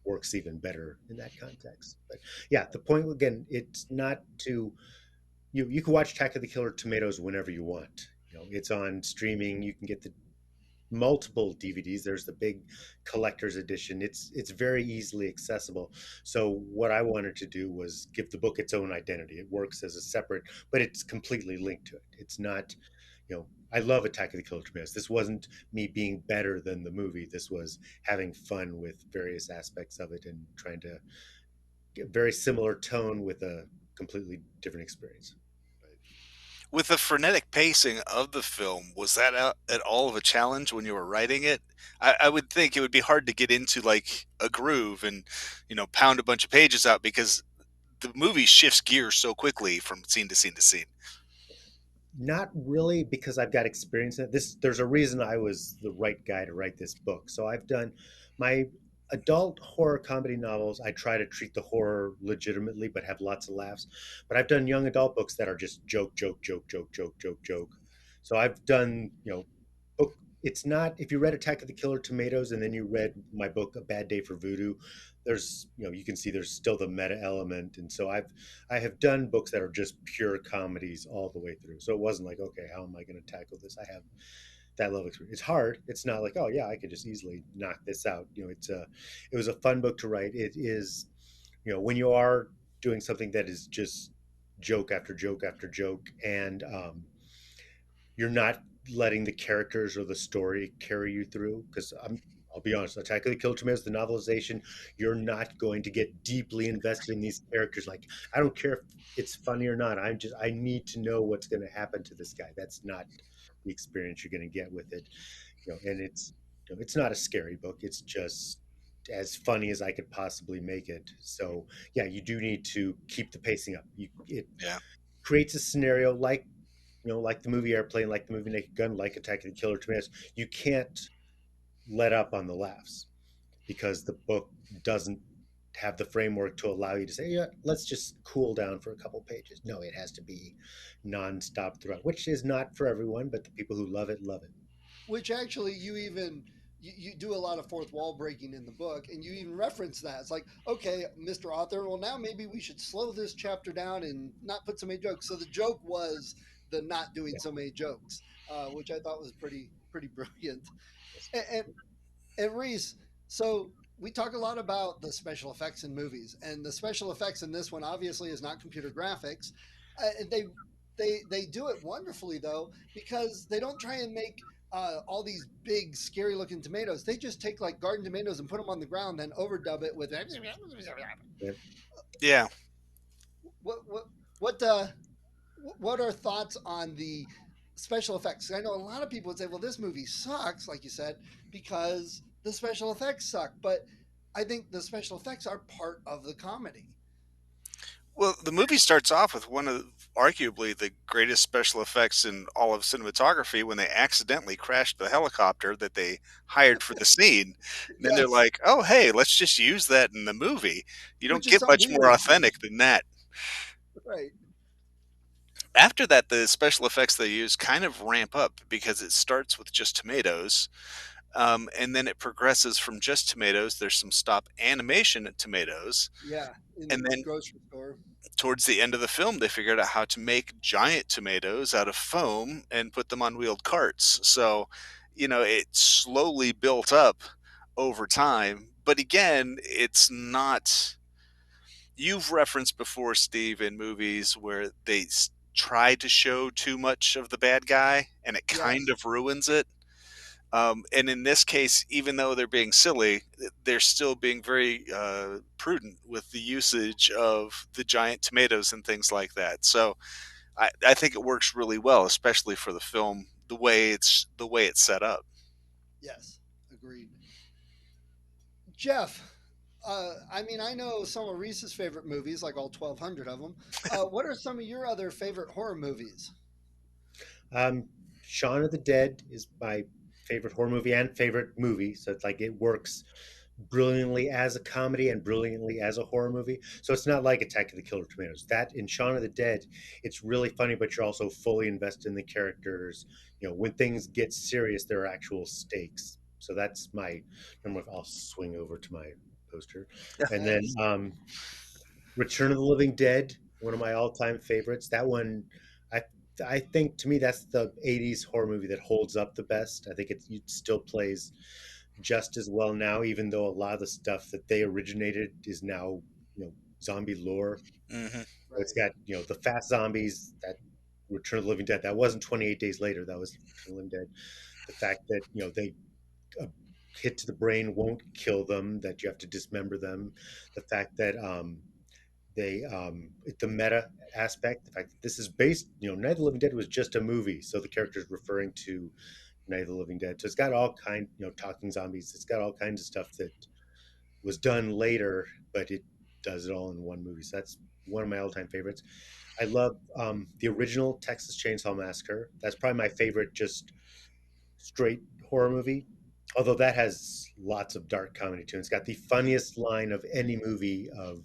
Speaker 5: works even better in that context. But yeah, the point again, it's not to you can watch Attack of the Killer Tomatoes whenever you want. It's on streaming. You can get the multiple DVDs. There's the big collector's edition. It's very easily accessible. So what I wanted to do was give the book its own identity. It works as a separate, but it's completely linked to it. It's not, I love Attack of the Killer Tomatoes. This wasn't me being better than the movie. This was having fun with various aspects of it and trying to get a very similar tone with a completely different experience.
Speaker 4: With the frenetic pacing of the film, was that at all of a challenge when you were writing it? I would think it would be hard to get into like a groove and, pound a bunch of pages out because the movie shifts gears so quickly from scene to scene to scene.
Speaker 5: Not really, because I've got experience in it. There's a reason I was the right guy to write this book. So I've done my adult horror comedy novels. I try to treat the horror legitimately, but have lots of laughs. But I've done young adult books that are just joke, joke, joke, joke, joke, joke, joke. So I've done, book. It's not if you read Attack of the Killer Tomatoes and then you read my book A Bad Day for Voodoo. There's, you can see there's still the meta element, and so I have done books that are just pure comedies all the way through. So it wasn't like, okay, how am I going to tackle this? I have that level of experience. It's hard. It's not like, oh yeah, I could just easily knock this out. It was a fun book to write. It is, when you are doing something that is just joke after joke after joke, and you're not letting the characters or the story carry you through. Because I'll be honest, Attack of the Killer Tomatoes, the novelization, you're not going to get deeply invested in these characters. Like, I don't care if it's funny or not. I need to know what's going to happen to this guy. That's not the experience you're going to get with it. And it's not a scary book. It's just as funny as I could possibly make it. So yeah, you do need to keep the pacing up. It
Speaker 4: Yeah.
Speaker 5: creates a scenario like the movie Airplane, like the movie Naked Gun, like Attack of the Killer Tomatoes. You can't let up on the laughs because the book doesn't have the framework to allow you to say, yeah, let's just cool down for a couple pages. No, it has to be nonstop throughout, which is not for everyone, but the people who love it love it.
Speaker 3: Which actually you even you do a lot of fourth wall breaking in the book, and you even reference that. It's like, okay, Mr. Author, well now maybe we should slow this chapter down and not put so many jokes. So the joke was the not doing
Speaker 5: Yeah.
Speaker 3: so many jokes, which I thought was pretty brilliant.
Speaker 5: Yes.
Speaker 3: And, and Reese, so we talk a lot about the special effects in movies, and the special effects in this one obviously is not computer graphics. They do it wonderfully though, because they don't try and make all these big scary looking tomatoes. They just take like garden tomatoes and put them on the ground, then overdub it with
Speaker 5: Yeah.
Speaker 4: Yeah.
Speaker 3: what what what what are thoughts on the special effects? I know a lot of people would say, well, this movie sucks, like you said, because the special effects suck. But I think the special effects are part of the comedy.
Speaker 4: Well, the movie starts off with one of arguably the greatest special effects in all of cinematography when they accidentally crashed the helicopter that they hired for the scene. And then they're
Speaker 3: Yes,
Speaker 4: like, "Oh, hey, let's just use that in the movie." You don't
Speaker 3: which is
Speaker 4: get
Speaker 3: something
Speaker 4: much
Speaker 3: we
Speaker 4: more
Speaker 3: would do.
Speaker 4: authentic than that.
Speaker 3: Right.
Speaker 4: After that, the special effects they use kind of ramp up because it starts with just tomatoes, and then it progresses from just tomatoes. There's some stop animation at tomatoes,
Speaker 3: Yeah. In
Speaker 4: and
Speaker 3: the
Speaker 4: then
Speaker 3: grocery store.
Speaker 4: towards the end of the film, they figured out how to make giant tomatoes out of foam and put them on wheeled carts. So, it slowly built up over time. But again, it's not. You've referenced before, Steve, in movies where they try to show too much of the bad guy and it kind
Speaker 3: Yes.
Speaker 4: of ruins it. And in this case, even though they're being silly, they're still being very prudent with the usage of the giant tomatoes and things like that. So I think it works really well, especially for the film, the way it's set up.
Speaker 3: Yes. Agreed. Jeff, I mean, I know some of Reese's favorite movies, like all 1,200 of them. What are some of your other favorite horror movies?
Speaker 5: Um, Shaun of the Dead is my favorite horror movie and favorite movie. So it's like it works brilliantly as a comedy and brilliantly as a horror movie. So it's not like Attack of the Killer Tomatoes. That in Shaun of the Dead, it's really funny, but you're also fully invested in the characters. When things get serious, there are actual stakes. So that's my number. I'll swing over to my poster, and then
Speaker 3: Nice.
Speaker 5: Return of the Living Dead, one of my all-time favorites. That one, I I think to me that's the '80s horror movie that holds up the best. I think it still plays just as well now, even though a lot of the stuff that they originated is now zombie lore.
Speaker 4: Hmm.
Speaker 5: It's
Speaker 3: Right.
Speaker 5: got the fast zombies that Return of the Living Dead. That wasn't 28 Days Later. That was Return of the Living Dead. The fact that they a hit to the brain won't kill them, that you have to dismember them. The fact that the meta aspect, the fact that this is based, Night of the Living Dead was just a movie, so the character is referring to Night of the Living Dead. So it's got all kind, talking zombies. It's got all kinds of stuff that was done later, but it does it all in one movie. So that's one of my all-time favorites. I love the original Texas Chainsaw Massacre. That's probably my favorite, just straight horror movie. Although that has lots of dark comedy too. It's got the funniest line of any movie of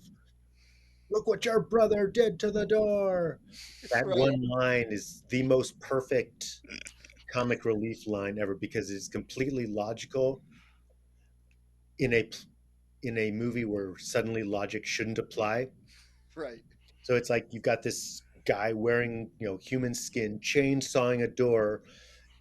Speaker 5: "Look what your brother did to the door." That
Speaker 3: Right.
Speaker 5: one line is the most perfect comic relief line ever because it's completely logical in a movie where suddenly logic shouldn't apply.
Speaker 3: Right.
Speaker 5: So it's like you've got this guy wearing, human skin, chainsawing a door,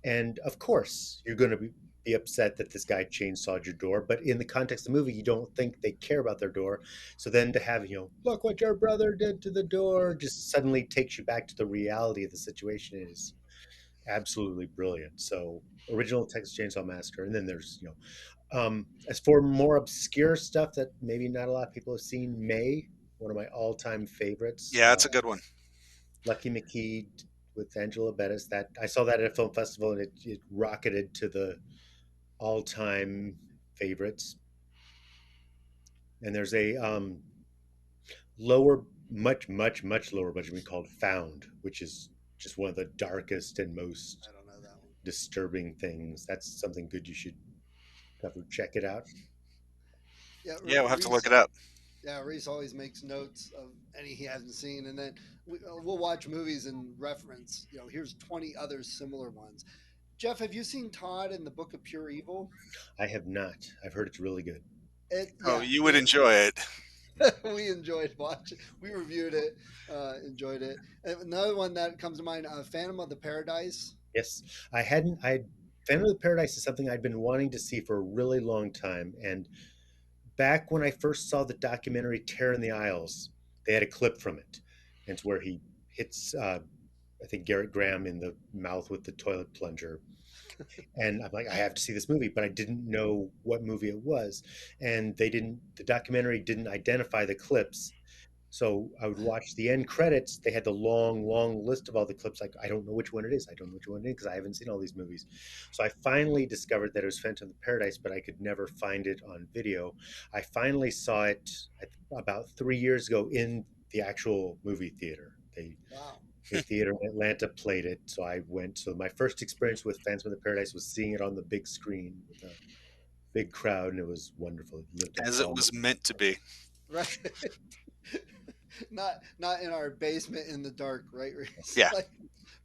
Speaker 5: and of course you're going to be upset that this guy chainsawed your door. But in the context of the movie, you don't think they care about their door. So then to have, look what your brother did to the door, just suddenly takes you back to the reality of the situation is absolutely brilliant. So original Texas Chainsaw Massacre, and then there's as for more obscure stuff that maybe not a lot of people have seen, May, one of my all-time favorites,
Speaker 4: Yeah, that's a good one.
Speaker 5: Lucky McKee with Angela Bettis. That I saw that at a film festival, and it rocketed to the all-time favorites. And there's a lower, much, much, much lower budget movie called Found, which is just one of the darkest and most
Speaker 3: I don't know that one.
Speaker 5: disturbing things. That's something good you should cover. Check it out.
Speaker 3: Yeah,
Speaker 4: Yeah, we'll have to look
Speaker 3: Reese.
Speaker 4: it up.
Speaker 3: Yeah, Reese always makes notes of any he hasn't seen, and then we'll watch movies and reference. Here's 20 other similar ones. Jeff, have you seen Todd in the Book of Pure Evil?
Speaker 5: I have not. I've heard it's really good.
Speaker 4: Oh,
Speaker 3: Yeah,
Speaker 4: you would enjoy it.
Speaker 3: we enjoyed watching. We reviewed it, enjoyed it. And another one that comes to mind, Phantom of the Paradise.
Speaker 5: Yes, I hadn't. Phantom of the Paradise is something I'd been wanting to see for a really long time. And back when I first saw the documentary Terror in the Isles, they had a clip from it. And it's where he hits, I think, Garrett Graham in the mouth with the toilet plunger. And I'm like, I have to see this movie, but I didn't know what movie it was. And the documentary didn't identify the clips. So I would watch the end credits. They had the long, long list of all the clips. Like, I don't know which one it is. I don't know which one it is because I haven't seen all these movies. So I finally discovered that it was Phantom of the Paradise, but I could never find it on video. I finally saw it about 3 years ago in the actual movie theater.
Speaker 3: Wow.
Speaker 5: A theater in Atlanta played it, so I went. So my first experience with Phantom of the Paradise was seeing it on the big screen with a big crowd, and it was wonderful. It lived up
Speaker 4: As
Speaker 5: to
Speaker 4: it
Speaker 5: all
Speaker 4: was meant to be.
Speaker 3: Right. Not in our basement in the dark, right, Reese?
Speaker 4: Yeah.
Speaker 3: Like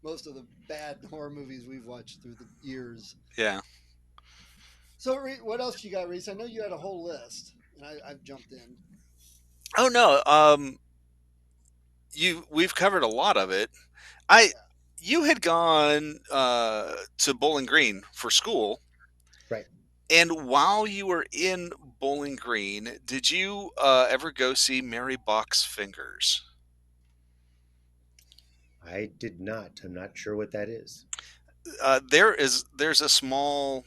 Speaker 3: most of the bad horror movies we've watched through the years.
Speaker 4: Yeah.
Speaker 3: So, what else you got, Reese? I know you had a whole list, and I've jumped in.
Speaker 4: Oh no. We've covered a lot of it. I
Speaker 3: Yeah.
Speaker 4: You had gone to Bowling Green for school,
Speaker 5: right.
Speaker 4: and while you were in Bowling Green, did you ever go see Mary Bach's Fingers?
Speaker 5: I did not. I'm not sure what that is.
Speaker 4: There's a small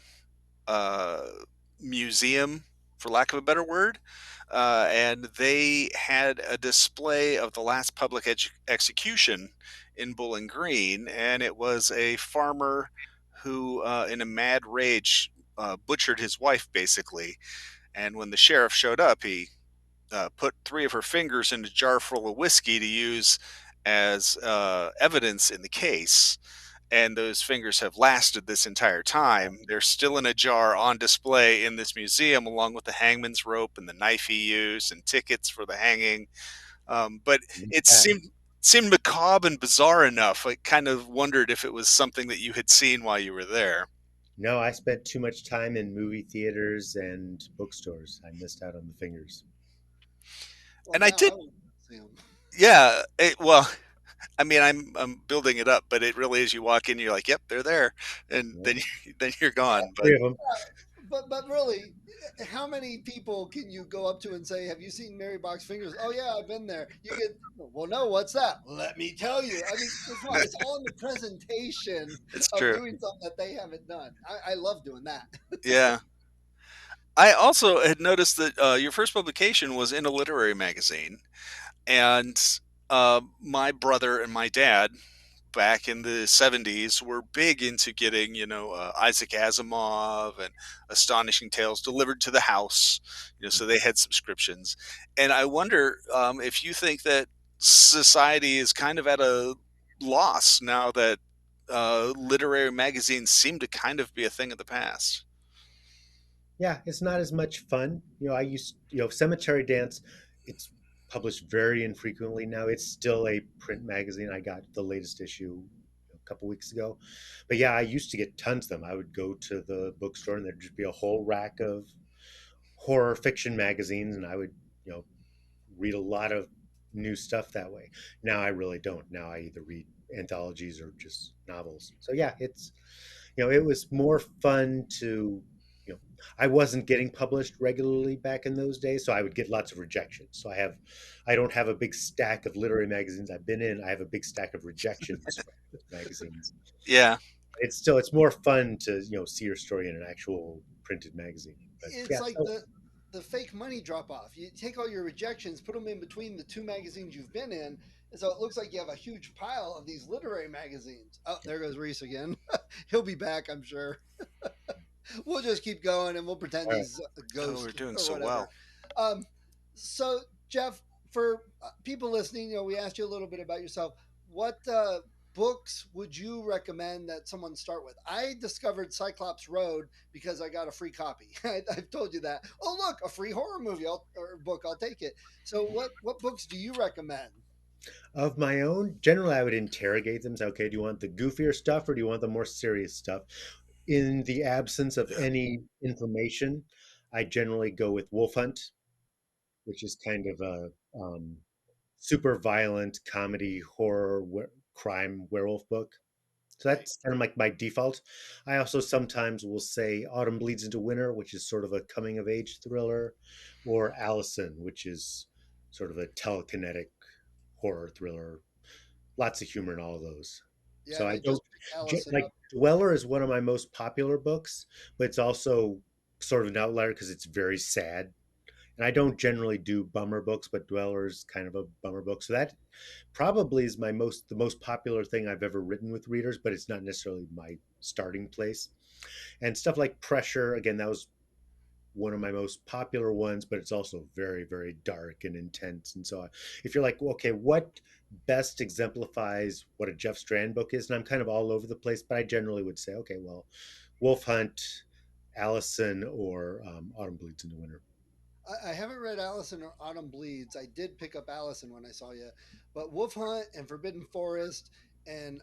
Speaker 4: uh, museum, for lack of a better word, and they had a display of the last public execution in Bowling Green, and it was a farmer who, in a mad rage, butchered his wife basically. And when the sheriff showed up, he put three of her fingers in a jar full of whiskey to use as evidence in the case. and those fingers have lasted this entire time. They're still in a jar on display in this museum, along with the hangman's rope and the knife he used and tickets for the hanging. But it
Speaker 5: Yeah.
Speaker 4: seemed macabre and bizarre enough. I kind of wondered if it was something that you had seen while you were there.
Speaker 5: No, I spent too much time in movie theaters and bookstores. I missed out on the fingers.
Speaker 3: Well,
Speaker 4: And I
Speaker 3: now I
Speaker 4: did,
Speaker 3: want to see them.
Speaker 4: yeah. Well, I mean, I'm building it up, but it really is. You walk in, you're like, "Yep, they're there," and
Speaker 5: Yeah,
Speaker 4: then then you're gone. But
Speaker 5: three of them.
Speaker 3: But really, how many people can you go up to and say, "Have you seen Mary Box Fingers?" Oh yeah, I've been there. You get, well, no, what's that? Let me tell you. I mean, come on, it's all in the presentation
Speaker 4: it's
Speaker 3: of
Speaker 4: true.
Speaker 3: doing something that they haven't done. I love doing that.
Speaker 4: Yeah. I also had noticed that your first publication was in a literary magazine, and my brother and my dad back in the 70s were big into getting, Isaac Asimov and Astonishing Tales delivered to the house, so they had subscriptions. And I wonder if you think that society is kind of at a loss now that literary magazines seem to kind of be a thing of the past.
Speaker 5: Yeah, it's not as much fun. Cemetery Dance, it's published very infrequently now. It's still a print magazine. I got the latest issue a couple weeks ago. But yeah, I used to get tons of them. I would go to the bookstore and there'd just be a whole rack of horror fiction magazines, and I would, you know, read a lot of new stuff that way. Now I really don't. Now I either read anthologies or just novels. So yeah, it was more fun to, I wasn't getting published regularly back in those days, so I would get lots of rejections. I don't have a big stack of literary magazines I've been in. I have a big stack of rejections from those magazines.
Speaker 4: Yeah.
Speaker 5: It's more fun to, see your story in an actual printed magazine. But
Speaker 3: It's
Speaker 5: yeah,
Speaker 3: like
Speaker 5: so
Speaker 3: the fake money drop off. You take all your rejections, put them in between the two magazines you've been in, and so it looks like you have a huge pile of these literary magazines. Oh, there goes Reese again. He'll be back, I'm sure. We'll just keep going and we'll pretend
Speaker 5: all right.
Speaker 3: he's a
Speaker 4: Oh, we're
Speaker 3: ghost
Speaker 4: doing
Speaker 3: or
Speaker 4: so
Speaker 3: whatever.
Speaker 4: well.
Speaker 3: Um, so, Jeff, for people listening, we asked you a little bit about yourself. What books would you recommend that someone start with? I discovered Cyclops Road because I got a free copy. I've told you that. Oh, look, a free horror movie or book. I'll take it. So, what books do you recommend?
Speaker 5: Of my own, generally I would interrogate them. Say, okay, do you want the goofier stuff or do you want the more serious stuff? In the absence of any information, I generally go with Wolf Hunt, which is kind of a super violent comedy horror crime werewolf book. So
Speaker 3: Right.
Speaker 5: that's kind of like my default. I also sometimes will say Autumn Bleeds into Winter, which is sort of a coming of age thriller, or Allison, which is sort of a telekinetic horror thriller. Lots of humor in all of those.
Speaker 3: Yeah,
Speaker 5: So I
Speaker 3: I just
Speaker 5: don't
Speaker 3: picked Allison
Speaker 5: like
Speaker 3: up.
Speaker 5: Dweller is one of my most popular books, but it's also sort of an outlier because it's very sad. And I don't generally do bummer books, but Dweller is kind of a bummer book. So that probably is the most popular thing I've ever written with readers, but it's not necessarily my starting place. And stuff like Pressure, again, that was one of my most popular ones, but it's also very, very dark and intense. And so, if you're like, well, okay, what best exemplifies what a Jeff Strand book is? And I'm kind of all over the place, but I generally would say, okay, well, Wolf Hunt, Allison, or Autumn Bleeds into Winter.
Speaker 3: I haven't read Allison or Autumn Bleeds. I did pick up Allison when I saw you, but Wolf Hunt and Forbidden Forest and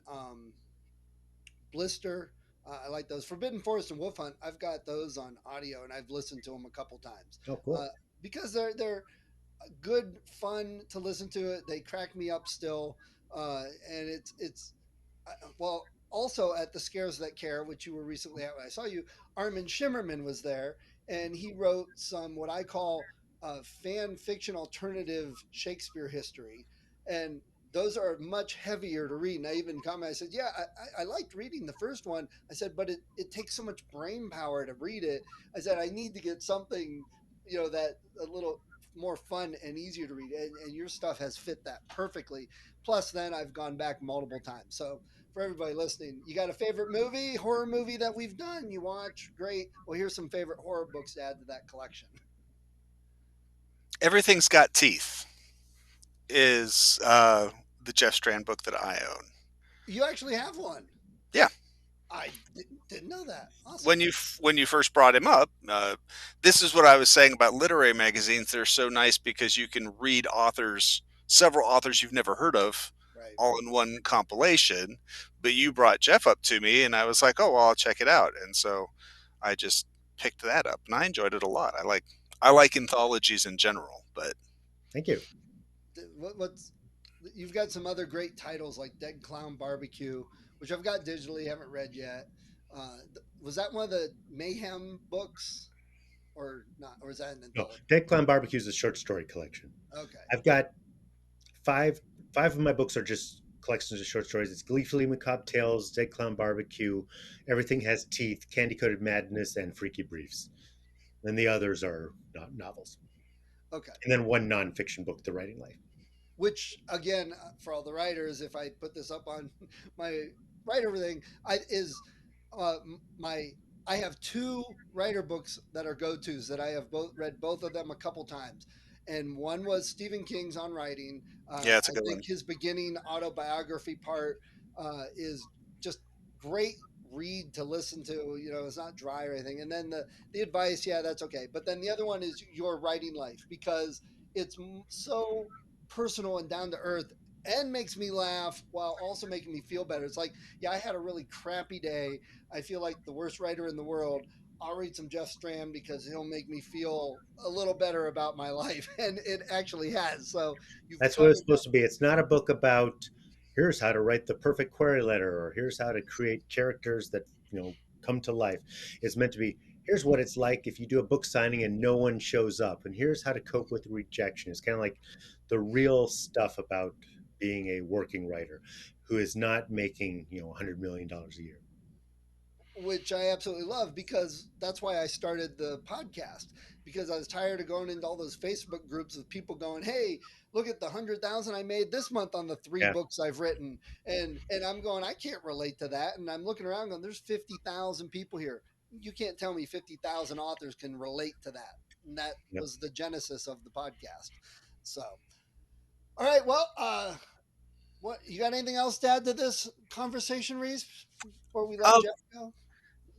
Speaker 3: Blister. I like those. Forbidden Forest and Wolf Hunt. I've got those on audio and I've listened to them a couple times
Speaker 5: Oh, cool.
Speaker 3: uh, because they're good fun to listen to. It they crack me up still, and it's well, also at the Scares That Care, which you were recently at when I saw you, Armin Shimmerman was there, and he wrote some what I call fan fiction alternative Shakespeare history, and those are much heavier to read. And I even commented, I said, yeah, I liked reading the first one. I said, but it takes so much brain power to read it. I said, I need to get something, that a little more fun and easier to read. And your stuff has fit that perfectly. Plus, then I've gone back multiple times. So for everybody listening, you got a favorite movie, horror movie that we've done? You watch? Great. Well, here's some favorite horror books to add to that collection.
Speaker 4: Everything's Got Teeth is the Jeff Strand book that I own.
Speaker 3: You actually have one.
Speaker 4: Yeah.
Speaker 3: I didn't know that. Awesome.
Speaker 4: When you first brought him up, this is what I was saying about literary magazines. They're so nice because you can read several authors you've never heard of,
Speaker 3: Right.
Speaker 4: all in one compilation. But you brought Jeff up to me, and I was like, "Oh, well, I'll check it out." And so I just picked that up, and I enjoyed it a lot. I like anthologies in general, but
Speaker 5: Thank you.
Speaker 3: What's you've got some other great titles like Dead Clown Barbecue, which I've got digitally, haven't read yet. Was that one of the Mayhem books or not? Or is that an
Speaker 5: No,
Speaker 3: anthology?
Speaker 5: Dead Clown Barbecue is a short story collection.
Speaker 3: Okay.
Speaker 5: I've got five. Five of my books are just collections of short stories. It's Gleefully Macabre Tales, Dead Clown Barbecue, Everything Has Teeth, Candy Coated Madness, and Freaky Briefs. And the others are not novels.
Speaker 3: Okay.
Speaker 5: And then one nonfiction book, The Writing Life.
Speaker 3: Which again, for all the writers, if I put this up on my writer thing, my I have two writer books that are go tos that I have both read both of them a couple times, and one was Stephen King's On Writing.
Speaker 4: yeah, it's a
Speaker 3: I
Speaker 4: good
Speaker 3: think
Speaker 4: one.
Speaker 3: his beginning autobiography part is just great read to listen to. You know, it's not dry or anything. And then the advice, yeah, that's okay. But then the other one is Your Writing Life, because it's so personal and down to earth and makes me laugh while also making me feel better. It's like, yeah, I had a really crappy day. I feel like the worst writer in the world. I'll read some Jeff Strand because he'll make me feel a little better about my life. And it actually has. So you've
Speaker 5: That's what it's
Speaker 3: covered
Speaker 5: supposed to be. It's not a book about here's how to write the perfect query letter or here's how to create characters that, come to life. It's meant to be here's what it's like if you do a book signing and no one shows up and here's how to cope with rejection. It's kind of like the real stuff about being a working writer who is not making, $100 million a year.
Speaker 3: which I absolutely love because that's why I started the podcast, because I was tired of going into all those Facebook groups of people going, "Hey, look at the 100,000 I made this month on the three
Speaker 5: Yeah,
Speaker 3: books I've written," and I'm going, I can't relate to that, and I'm looking around going, "There's 50,000 people here. You can't tell me 50,000 authors can relate to that." And that
Speaker 5: yep.
Speaker 3: was the genesis of the podcast. So, all right, well, what you got anything else to add to this conversation, Reese, before we let
Speaker 4: Um,
Speaker 3: Jeff go?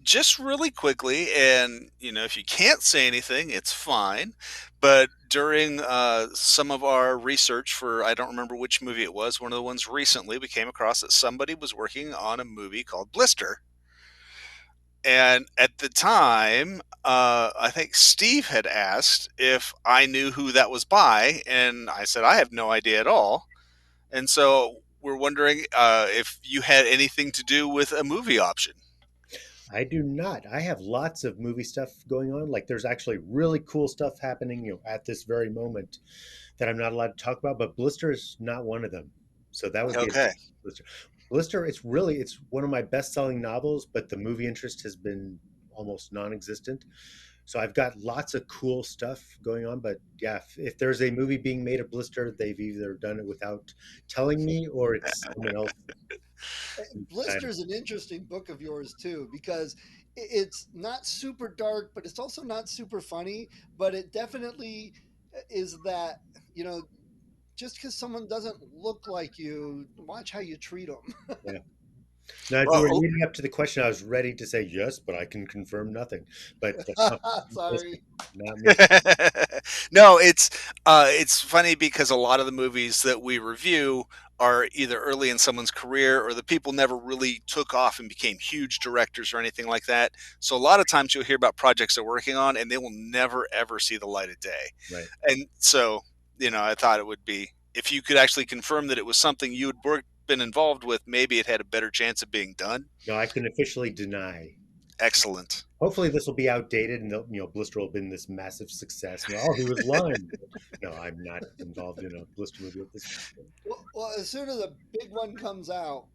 Speaker 4: just really quickly, and if you can't say anything, it's fine. But during some of our research for, I don't remember which movie it was, one of the ones recently, we came across that somebody was working on a movie called Blister. And at the time, I think Steve had asked if I knew who that was by, and I said I have no idea at all. And so we're wondering if you had anything to do with a movie option.
Speaker 5: I do not. I have lots of movie stuff going on. Like there's actually really cool stuff happening, at this very moment that I'm not allowed to talk about, but Blister is not one of them. So that would be a
Speaker 4: Okay.
Speaker 5: Blister. Blister, it's one of my best-selling novels, but the movie interest has been almost non-existent. So I've got lots of cool stuff going on, but yeah, if there's a movie being made of Blister, they've either done it without telling me or it's someone else who's
Speaker 3: Blister
Speaker 5: decided.
Speaker 3: is an interesting book of yours too, because it's not super dark, but it's also not super funny. But it definitely is that, you know, just because someone doesn't look like you, watch how you treat them.
Speaker 5: Yeah. Now, as you
Speaker 4: Well,
Speaker 5: were leading up to the question, I was ready to say yes, but I can confirm nothing. But no,
Speaker 3: Sorry.
Speaker 5: not me.
Speaker 4: no, it's funny because a lot of the movies that we review are either early in someone's career or the people never really took off and became huge directors or anything like that. So a lot of times you'll hear about projects they're working on and they will never ever see the light of day.
Speaker 5: Right.
Speaker 4: And so, I thought it would be if you could actually confirm that it was something you had been involved with, maybe it had a better chance of being done.
Speaker 5: No, I can officially deny.
Speaker 4: Excellent.
Speaker 5: Hopefully, this will be outdated, and Blister will have been this massive success. Oh, he was lying. No, I'm not involved in a Blister movie at this point.
Speaker 3: Well, as soon as a big one comes out,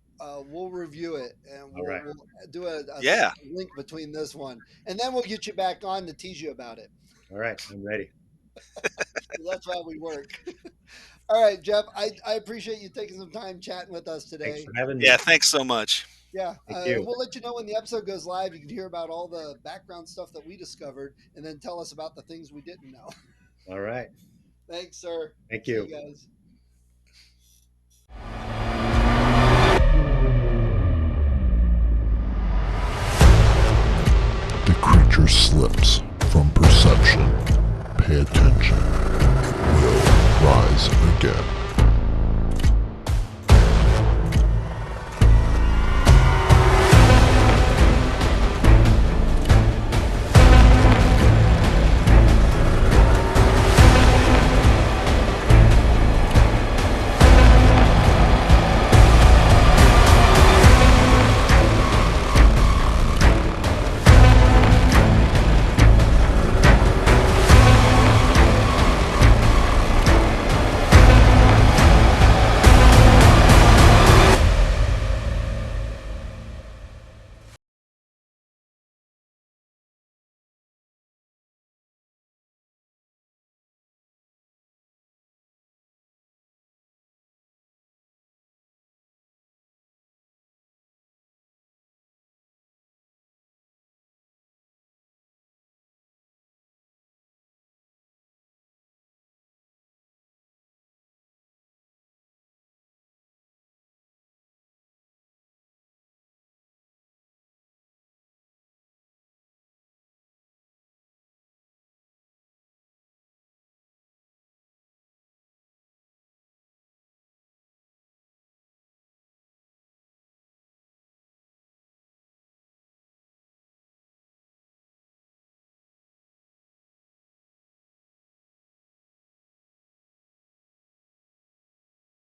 Speaker 3: we'll review it and
Speaker 5: All right.
Speaker 3: we'll do a
Speaker 4: Yeah.
Speaker 3: link between this one, and then we'll get you back on to tease you about it.
Speaker 5: All right. I'm ready.
Speaker 3: That's how we work. All right, Jeff, I appreciate you taking some time chatting with us
Speaker 5: Thanks
Speaker 3: today.
Speaker 5: for having
Speaker 4: Yeah.
Speaker 5: me.
Speaker 4: Thanks so much.
Speaker 3: Yeah,
Speaker 5: Thank
Speaker 3: and
Speaker 5: you.
Speaker 3: we'll let you know when the episode goes live. You can hear about all the background stuff that we discovered and then tell us about the things we didn't know.
Speaker 5: All right.
Speaker 3: Thanks, sir.
Speaker 5: Thank
Speaker 3: See you
Speaker 5: you.
Speaker 3: guys.
Speaker 1: future slips from perception, pay attention. It will rise again.